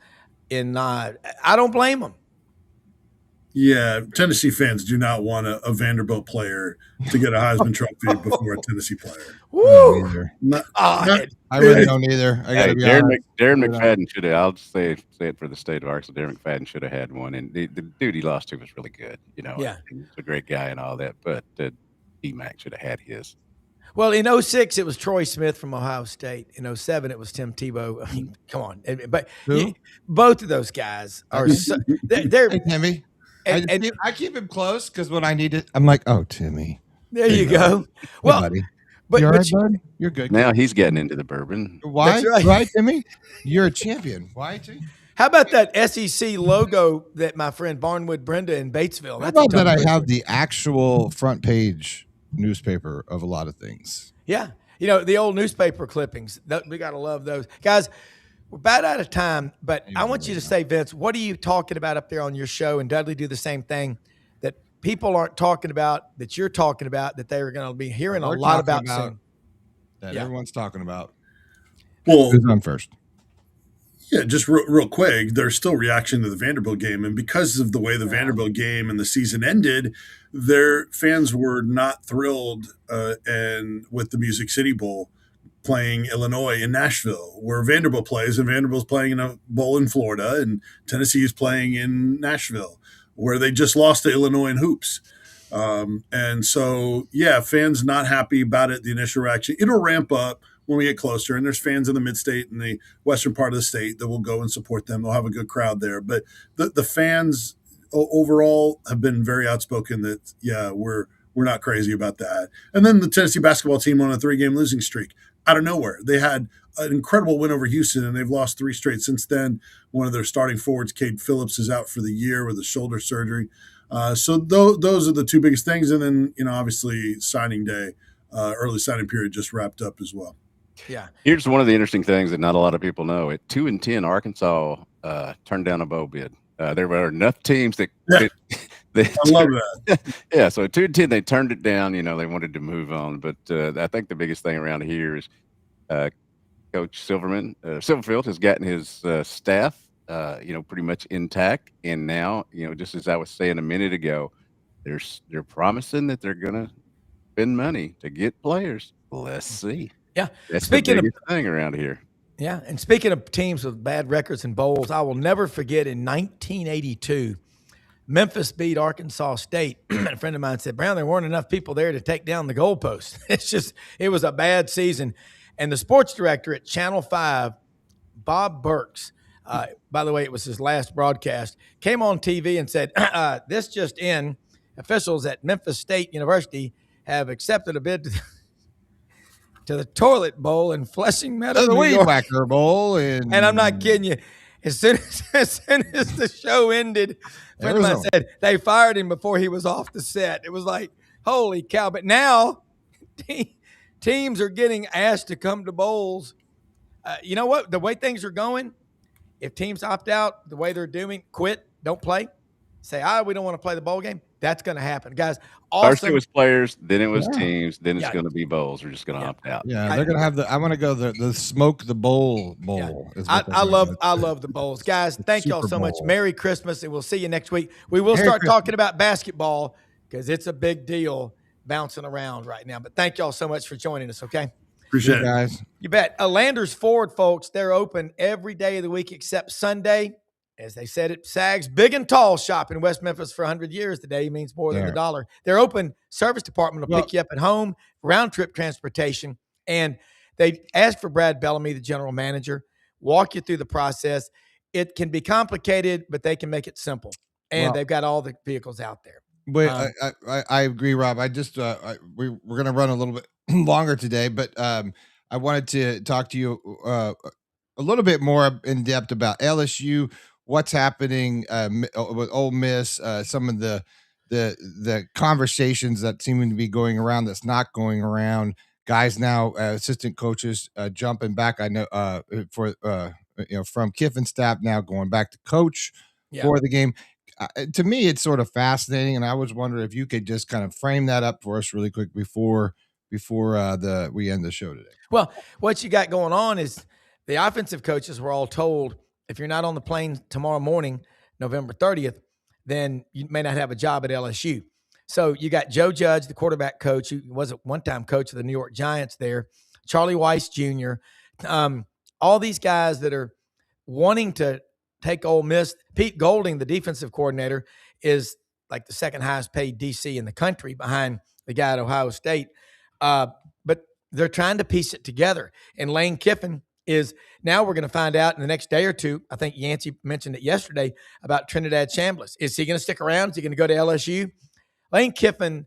I don't blame them. Yeah, Tennessee fans do not want a Vanderbilt player to get a Heisman Trophy before a Tennessee player. Woo! I really don't either. I gotta be honest. Darren McFadden should have. I'll just say it for the state of Arkansas. Darren McFadden should have had one, and the dude he lost to was really good. Yeah, he's a great guy and all that. But D-Mac should have had his. Well, in 06, it was Troy Smith from Ohio State. In 07, it was Tim Tebow. I mean, come on. But both of those guys are they're hey, Timmy. I keep him close because when I need it, I'm like, oh, Timmy. There you go. Well, buddy. But you're right, bud? You're good. Now he's getting into the bourbon. Why? That's right. Right, Timmy? You're a champion. Why, Timmy? How about that SEC logo that my friend Barnwood Brenda in Batesville? How That's a about that? tough I place. have the actual front page newspaper of a lot of things. Yeah. You know, the old newspaper clippings. We got to love those. Guys, we're about out of time, but I want you to say, Vince, what are you talking about up there on your show? And Dudley, do the same thing that people aren't talking about, that you're talking about, that they are going to be hearing a lot about soon. That everyone's talking about. Well, who's on first? Yeah, just real quick, there's still reaction to the Vanderbilt game. And because of the way the Vanderbilt game and the season ended, their fans were not thrilled and with the Music City Bowl playing Illinois in Nashville, where Vanderbilt plays, and Vanderbilt's playing in a bowl in Florida, and Tennessee is playing in Nashville, where they just lost to Illinois in hoops. And so, yeah, fans not happy about it, the initial reaction. It'll ramp up when we get closer, and there's fans in the mid-state and the western part of the state that will go and support them. They'll have a good crowd there. But the fans overall have been very outspoken that, yeah, we're not crazy about that. And then the Tennessee basketball team on a 3-game losing streak out of nowhere. They had an incredible win over Houston, and they've lost 3 straight since then. One of their starting forwards, Cade Phillips, is out for the year with a shoulder surgery. So those are the 2 biggest things. And then, obviously signing day, early signing period just wrapped up as well. Yeah. Here's one of the interesting things that not a lot of people know. At 2-10, Arkansas turned down a bowl bid. There were enough teams that I love that. Yeah, so at 2-10, they turned it down. They wanted to move on. But I think the biggest thing around here is Coach Silverfield has gotten his staff, pretty much intact. And now, just as I was saying a minute ago, they're promising that they're going to spend money to get players. Let's see. Yeah. That's Speaking the biggest thing around here. Yeah. And speaking of teams with bad records and bowls, I will never forget in 1982, Memphis beat Arkansas State. A friend of mine said, Brown, there weren't enough people there to take down the goalpost. It was a bad season. And the sports director at Channel 5, Bob Burks, by the way, it was his last broadcast, came on TV and said, this just in, officials at Memphis State University have accepted a bid to the Toilet Bowl in Flushing Meadow, The New Weed York. Whacker Bowl. And I'm not kidding you. As soon as the show ended, friend of mine said they fired him before he was off the set. It was like, holy cow. But now teams are getting asked to come to bowls. You know what? The way things are going, if teams opt out the way they're doing, quit, don't play, say, we don't want to play the bowl game, that's going to happen. Guys, awesome. First it was players, then it was teams, then it's going to be bowls. We're just going to opt out. Yeah, they're going to have I want to go the Smoke the Bowl. Yeah. I love the bowls. Guys, thank y'all so much. Merry Christmas, and we'll see you next week. We will start talking about basketball because it's a big deal bouncing around right now. But thank y'all so much for joining us, okay? Appreciate it, guys. You bet. Landers Ford, folks, they're open every day of the week except Sunday. As they said it, Sags Big and Tall shop in West Memphis for 100 years today means more than $1. They're open. Service department will pick you up at home, round trip transportation. And they ask for Brad Bellamy, the general manager, walk you through the process. It can be complicated, but they can make it simple. And they've got all the vehicles out there. Wait, I agree, Rob. I just we're going to run a little bit longer today, but I wanted to talk to you a little bit more in depth about LSU. What's happening with Ole Miss? Some of the conversations that seem to be going around that's not going around. Guys now, assistant coaches jumping back. I know from Kiffin's staff now going back to coach for the game. To me, it's sort of fascinating, and I was wondering if you could just kind of frame that up for us really quick before we end the show today. Well, what you got going on is the offensive coaches were all told, if you're not on the plane tomorrow morning, November 30th, then you may not have a job at LSU. So you got Joe Judge, the quarterback coach, who was at one time coach of the New York Giants there, Charlie Weiss Jr., all these guys that are wanting to take Ole Miss. Pete Golding, the defensive coordinator, is like the second highest paid DC in the country behind the guy at Ohio State. But they're trying to piece it together. And Lane Kiffin is now we're going to find out in the next day or two. I think Yancey mentioned it yesterday about Trinidad Chambliss. Is he going to stick around? Is he going to go to LSU? Lane Kiffin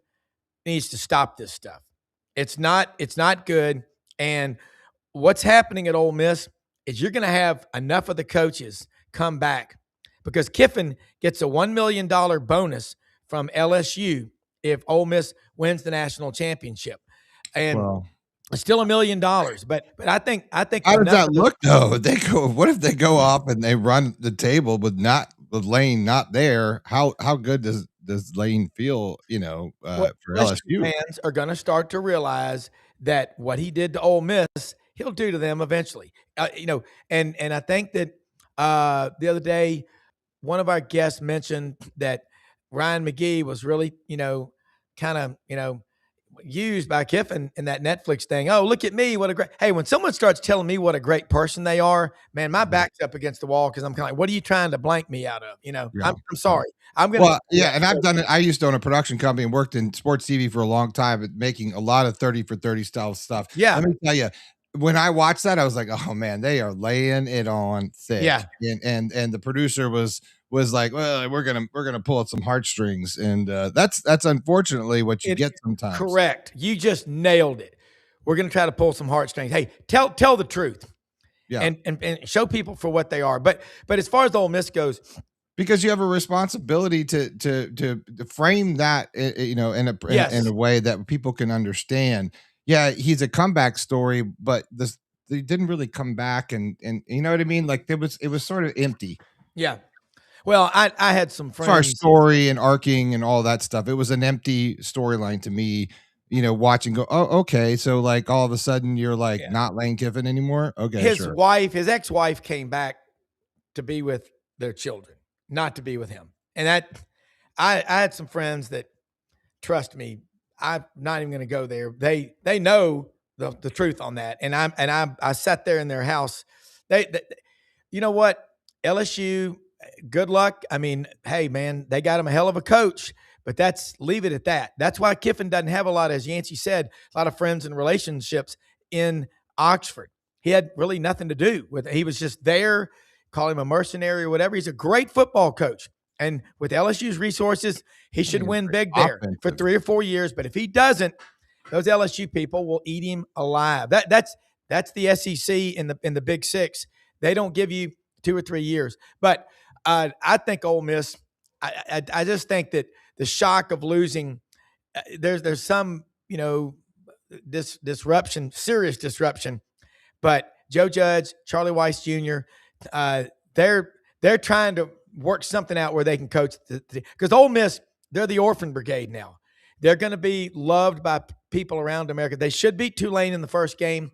needs to stop this stuff. It's not good. And what's happening at Ole Miss is you're going to have enough of the coaches come back, because Kiffin gets a $1 million bonus from LSU if Ole Miss wins the national championship, and it's still $1 million. But I think how does that look though? They go. What if they go off and they run the table with Lane not there? How good does Lane feel? For LSU fans are going to start to realize that what he did to Ole Miss, he'll do to them eventually. And I think that the other day, one of our guests mentioned that Ryan McGee was really, kind of, used by Kiffin in that Netflix thing. Oh, look at me. Hey, when someone starts telling me what a great person they are, man, my back's up against the wall. Cause I'm kind of like, what are you trying to blank me out of? I'm sorry. I'm going to. Yeah. And I've done it. I used to own a production company and worked in sports TV for a long time, making a lot of 30 for 30 style stuff. Yeah. Let me tell you, when I watched that, I was like, oh man, they are laying it on thick. Yeah. And the producer was like, well, we're gonna pull at some heartstrings, and that's unfortunately what you get sometimes. Correct. You just nailed it. We're gonna try to pull some heartstrings. Hey, tell the truth. Yeah. And show people for what they are. But as far as Ole Miss goes, because you have a responsibility to frame that in a way that people can understand. Yeah, he's a comeback story, but they didn't really come back, and you know what I mean? Like it was sort of empty. Yeah. Well, I had some friends. Our story and arcing and all that stuff. It was an empty storyline to me, watching go, oh, okay. So like all of a sudden you're like not Lane Kiffin anymore. Okay. His ex-wife came back to be with their children, not to be with him. And that I had some friends that, trust me, I'm not even going to go there. They know the truth on that. And I sat there in their house. They you know what? LSU, good luck. I mean, hey man, they got him a hell of a coach, but leave it at that. That's why Kiffin doesn't have a lot, as Yancey said, a lot of friends and relationships in Oxford. He had really nothing to do with it. He was just there, call him a mercenary or whatever. He's a great football coach. And with LSU's resources, he should win big there for 3 or 4 years. But if he doesn't, those LSU people will eat him alive. That's the SEC in the Big Six. They don't give you 2 or 3 years. But I think Ole Miss. I just think that the shock of losing, there's some disruption, serious disruption. But Joe Judge, Charlie Weiss Jr., they're trying to work something out where they can coach because Ole Miss, they're the orphan brigade now. They're going to be loved by people around America. They should beat Tulane in the first game,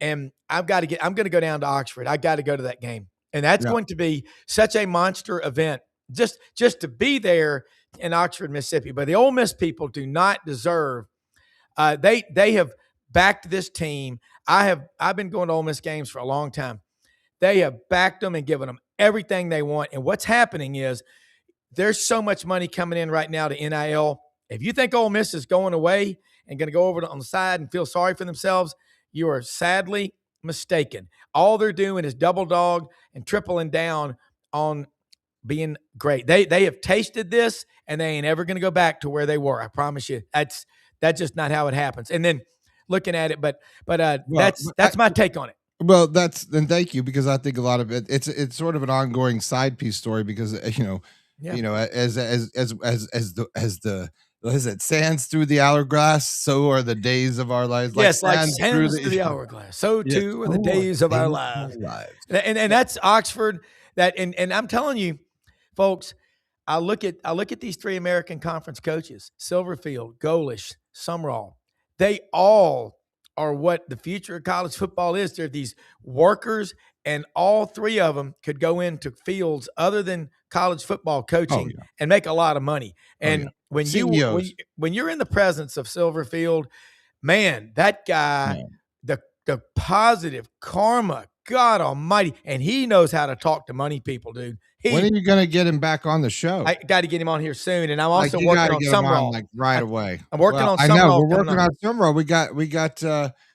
and I'm going to go down to Oxford. I got to go to that game, and that's going to be such a monster event just to be there in Oxford, Mississippi. But the Ole Miss people do not deserve. They have backed this team. I've been going to Ole Miss games for a long time. They have backed them and given them everything they want. And what's happening is there's so much money coming in right now to NIL. If you think Ole Miss is going away and going to go over on the side and feel sorry for themselves, you are sadly mistaken. All they're doing is double dog and tripling down on being great. They have tasted this, and they ain't ever going to go back to where they were. I promise you. That's just not how it happens. And then looking at it, but that's my take on it. Well, thank you, because I think a lot of it's sort of an ongoing side piece story because as the sands through the hourglass, so are the days of our lives. Yes, like sands through the hourglass, so too are the days of our lives. And that's Oxford. And I'm telling you, folks, I look at these 3 American Conference coaches: Silverfield, Golish, Sumrall. They all are what the future of college football is. They're these workers, and all 3 of them could go into fields other than college football coaching and make a lot of money. And when you're in the presence of Silverfield, man, that guy, the positive karma, God almighty, and he knows how to talk to money people, dude. When are you going to get him back on the show? I got to get him on here soon, and I'm also working on Sumrall right away. I'm working on Sumrall. I know we're working on Sumrall. We got.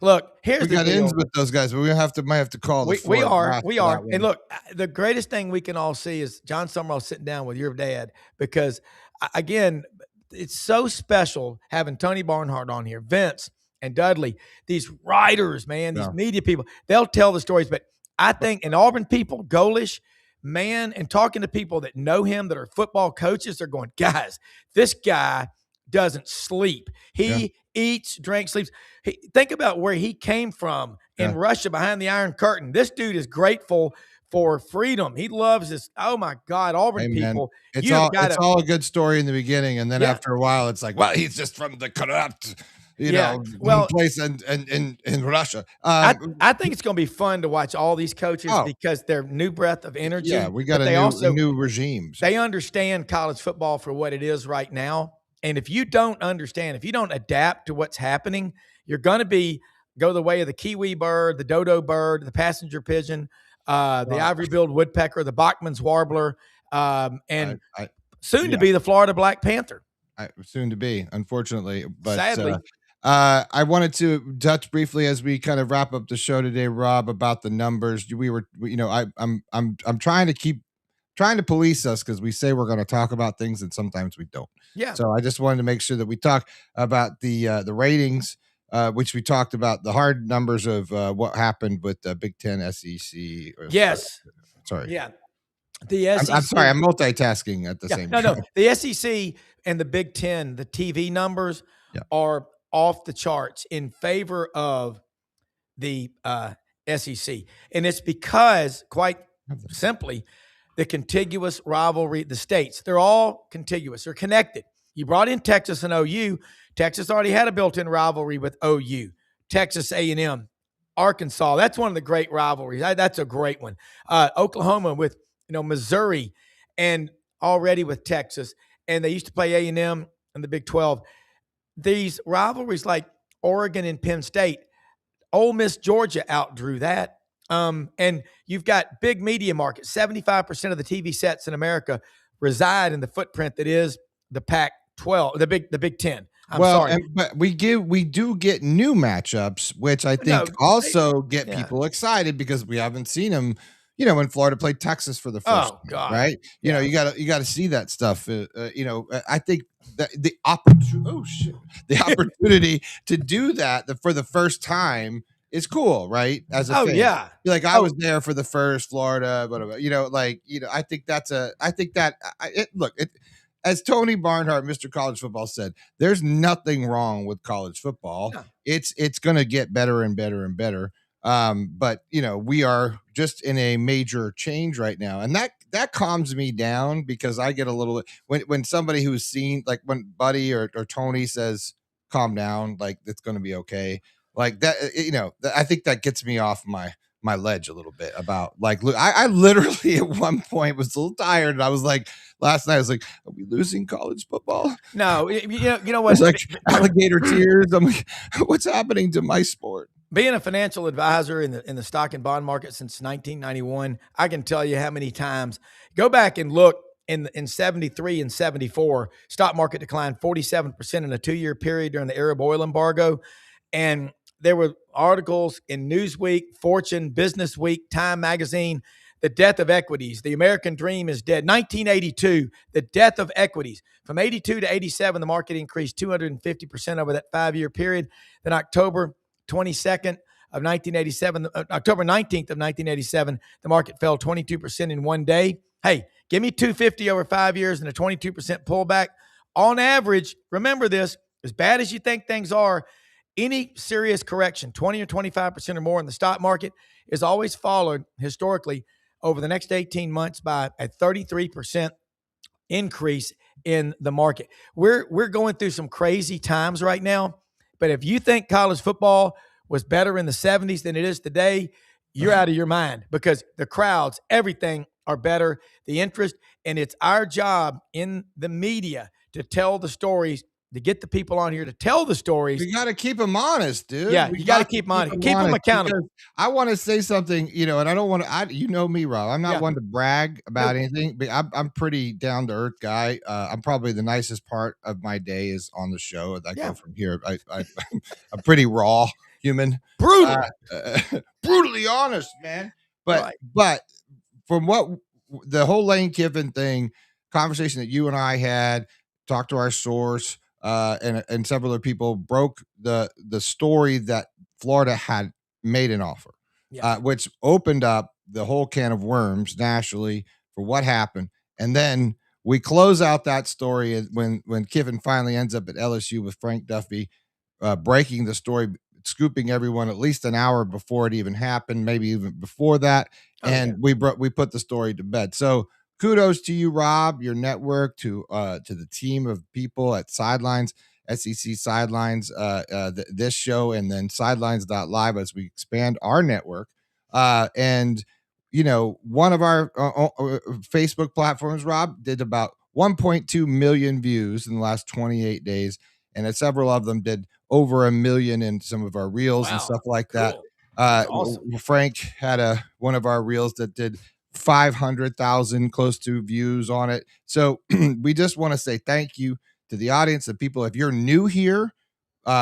Look, here's we got ins with those guys, but we might have to call. We are. And look, the greatest thing we can all see is John Sumrall sitting down with your dad, because again, it's so special having Tony Barnhart on here, Vince and Dudley, these writers, man, these media people. They'll tell the stories, but I think, and Auburn people, Golish, man, and talking to people that know him that are football coaches, they're going, guys, this guy doesn't sleep. He eats, drinks, sleeps. Think about where he came from in Russia behind the Iron Curtain. This dude is grateful for freedom. He loves this. Oh my God, Auburn people. It's all a good story in the beginning, and then after a while, it's like, well, he's just from the corrupt, place in Russia. I think it's going to be fun to watch all these coaches because they're new breath of energy. Yeah, we got a new regime. They understand college football for what it is right now. And if you don't understand, if you don't adapt to what's happening, you're going to go the way of the kiwi bird, the dodo bird, the passenger pigeon, the ivory-billed woodpecker, the Bachman's warbler, and soon to be the Florida Black Panther. Soon to be, unfortunately, but sadly. I wanted to touch briefly as we kind of wrap up the show today, Rob, about the numbers. I'm trying to police us because we say we're going to talk about things and sometimes we don't. Yeah. So I just wanted to make sure that we talk about the ratings, which we talked about the hard numbers of what happened with the Big Ten, SEC. Yes. Sorry. Yeah. The SEC. I'm sorry. I'm multitasking at the same time. No. The SEC and the Big Ten, the TV numbers are off the charts in favor of the SEC. And it's because, quite simply, the contiguous rivalry, the states, they're all contiguous. They're connected. You brought in Texas and OU. Texas already had a built-in rivalry with OU. Texas A&M, Arkansas. That's one of the great rivalries. That's a great one. Oklahoma with Missouri, and already with Texas. And they used to play A&M in the Big 12. These rivalries like Oregon and Penn State, Ole Miss, Georgia outdrew that. And you've got big media markets. 75% of the TV sets in America reside in the footprint that is the Pac-12, the Big Ten. But we do get new matchups, which I think get people excited because we haven't seen them. When Florida played Texas for the first time, right? You got to see that stuff. I think that the opportunity to do that for the first time is cool, right? As a fan. Yeah. Like I was there for the first Florida, whatever. I think as Tony Barnhart, Mr. College Football said, there's nothing wrong with college football. No. It's going to get better and better and better. But we are just in a major change right now, and that calms me down because I get a little when somebody who's seen, like when Buddy or Tony says calm down, like it's going to be okay, like that. I think that gets me off my ledge a little bit about look, I literally at one point was a little tired, and I was like, last night I was like, are we losing college football? No, you know what? It's like alligator tears. I'm like, what's happening to my sport? Being a financial advisor in the stock and bond market since 1991, I can tell you how many times. Go back and look in 73 and 74, stock market declined 47% in a 2-year period during the Arab oil embargo. And there were articles in Newsweek, Fortune, Business Week, Time Magazine, the death of equities. The American dream is dead. 1982, the death of equities. From 82 to 87, the market increased 250% over that 5-year period. Then October 19th of 1987, the market fell 22% in one day. Hey, give me 250 over 5 years and a 22% pullback. On average, remember this, as bad as you think things are, any serious correction, 20 or 25% or more in the stock market, is always followed historically over the next 18 months by a 33% increase in the market. We're going through some crazy times right now. But if you think college football was better in the 70s than it is today, you're out of your mind, because the crowds, everything are better, the interest, and it's our job in the media to tell the stories, to get the people on here to tell the stories. You got to keep them honest, dude. Yeah, you got to keep them honest. Keep them accountable. I want to say something, and I don't want to, you know me, Rob. I'm not one to brag about anything, but I'm pretty down to earth guy. I'm probably the nicest part of my day is on the show. I go from here. I'm pretty raw human. Brutally honest, man. But from what the whole Lane Kiffin thing, conversation that you and I had, talked to our source, and several other people broke the story that Florida had made an offer, which opened up the whole can of worms nationally for what happened. And then we close out that story when Kiffin finally ends up at LSU with Frank Duffy breaking the story, scooping everyone at least an hour before it even happened, maybe even before that. We put the story to bed. So kudos to you, Rob, your network, to the team of people at Sidelines, SEC Sidelines, this show, and then Sidelines.live as we expand our network. And one of our Facebook platforms, Rob, did about 1.2 million views in the last 28 days. And several of them did over 1 million in some of our reels and stuff like that. Awesome. Frank had one of our reels that did 500,000 close to views on it. So we just want to say thank you to the audience, the people. If you're new here,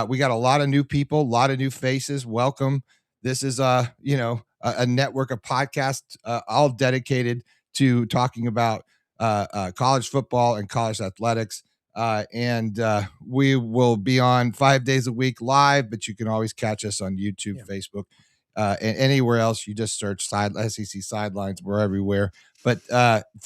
we got a lot of new people, a lot of new faces. Welcome. This is a network of podcasts all dedicated to talking about college football and college athletics. And we will be on 5 days a week live, but you can always catch us on YouTube, Facebook, and anywhere else. You just search SEC Sidelines. We're everywhere. But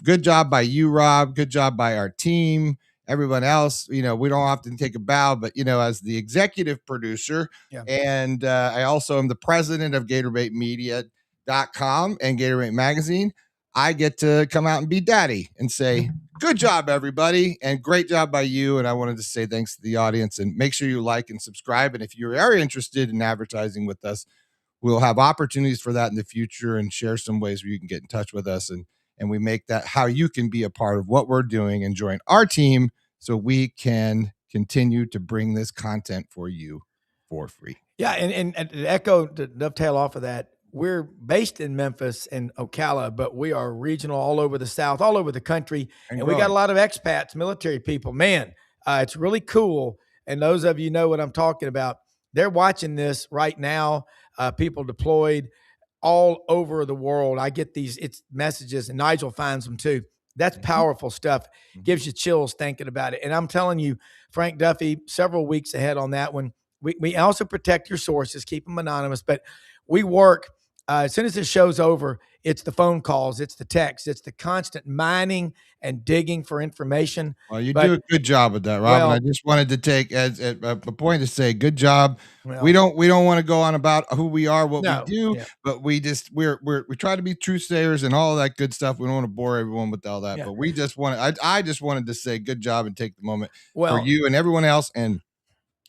good job by you, Rob. Good job by our team. Everyone else, we don't often take a bow, but, as the executive producer, and I also am the president of GatorbaitMedia.com and Gatorbait Magazine, I get to come out and be daddy and say, good job, everybody, and great job by you. And I wanted to say thanks to the audience, and make sure you like and subscribe. And if you are interested in advertising with us, we'll have opportunities for that in the future and share some ways where you can get in touch with us. And we make that how you can be a part of what we're doing and join our team so we can continue to bring this content for you for free. Yeah. And to dovetail off of that, we're based in Memphis and Ocala, but we are regional all over the South, all over the country. And we got a lot of expats, military people. Man, it's really cool. And those of you know what I'm talking about. They're watching this right now. People deployed all over the world. I get it's messages, and Nigel finds them too. That's powerful stuff. Gives you chills thinking about it. And I'm telling you, Frank Duffy, several weeks ahead on that one. We also protect your sources, keep them anonymous, but we work. As soon as the show's over, it's the phone calls, it's the texts, it's the constant mining and digging for information. Well, you do a good job with that, Rob. And I just wanted to take as a point to say, good job. We don't want to go on about who we are, what we do, but we try to be truth sayers and all that good stuff. We don't want to bore everyone with all that, but we just I just wanted to say good job and take the moment for you and everyone else, and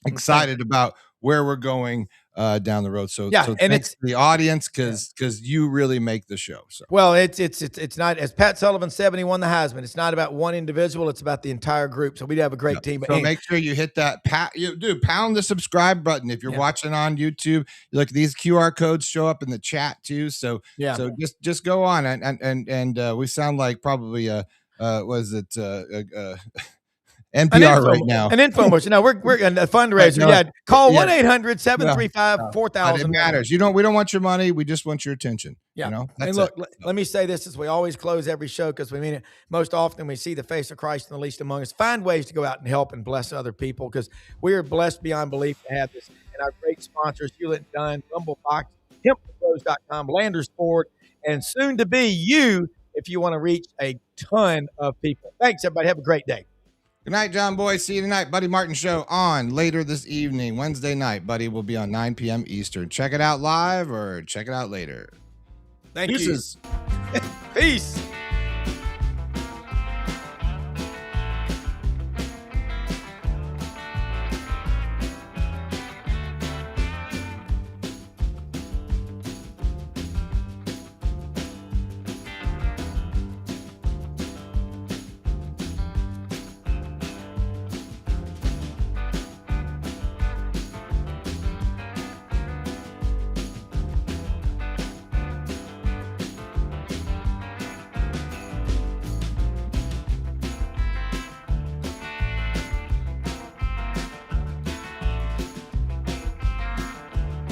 excited about where we're going down the road. So and it's the audience because you really make the show. So it's not, as Pat Sullivan said when he won the Heisman, it's not about one individual, it's about the entire group. So we have a great team. So make sure you hit that pound the subscribe button. If you're watching on YouTube, look, these QR codes show up in the chat too. So just go on and we sound like probably NPR right now. An infomercial. No, we're in a fundraiser. Call 1-800-735-4000. It matters. We don't want your money. We just want your attention. Yeah. And look, let me say this as we always close every show, because we mean it. Most often we see the face of Christ in the least among us. Find ways to go out and help and bless other people, because we are blessed beyond belief to have this. And our great sponsors, Hewlett & Dunn, Rumblebox, HempRose.com, Landers Ford, and soon to be you, if you want to reach a ton of people. Thanks, everybody. Have a great day. Good night, John Boy. See you tonight. Buddy Martin Show on later this evening, Wednesday night. Buddy will be on 9 p.m. Eastern. Check it out live or check it out later. Thank you. Peace.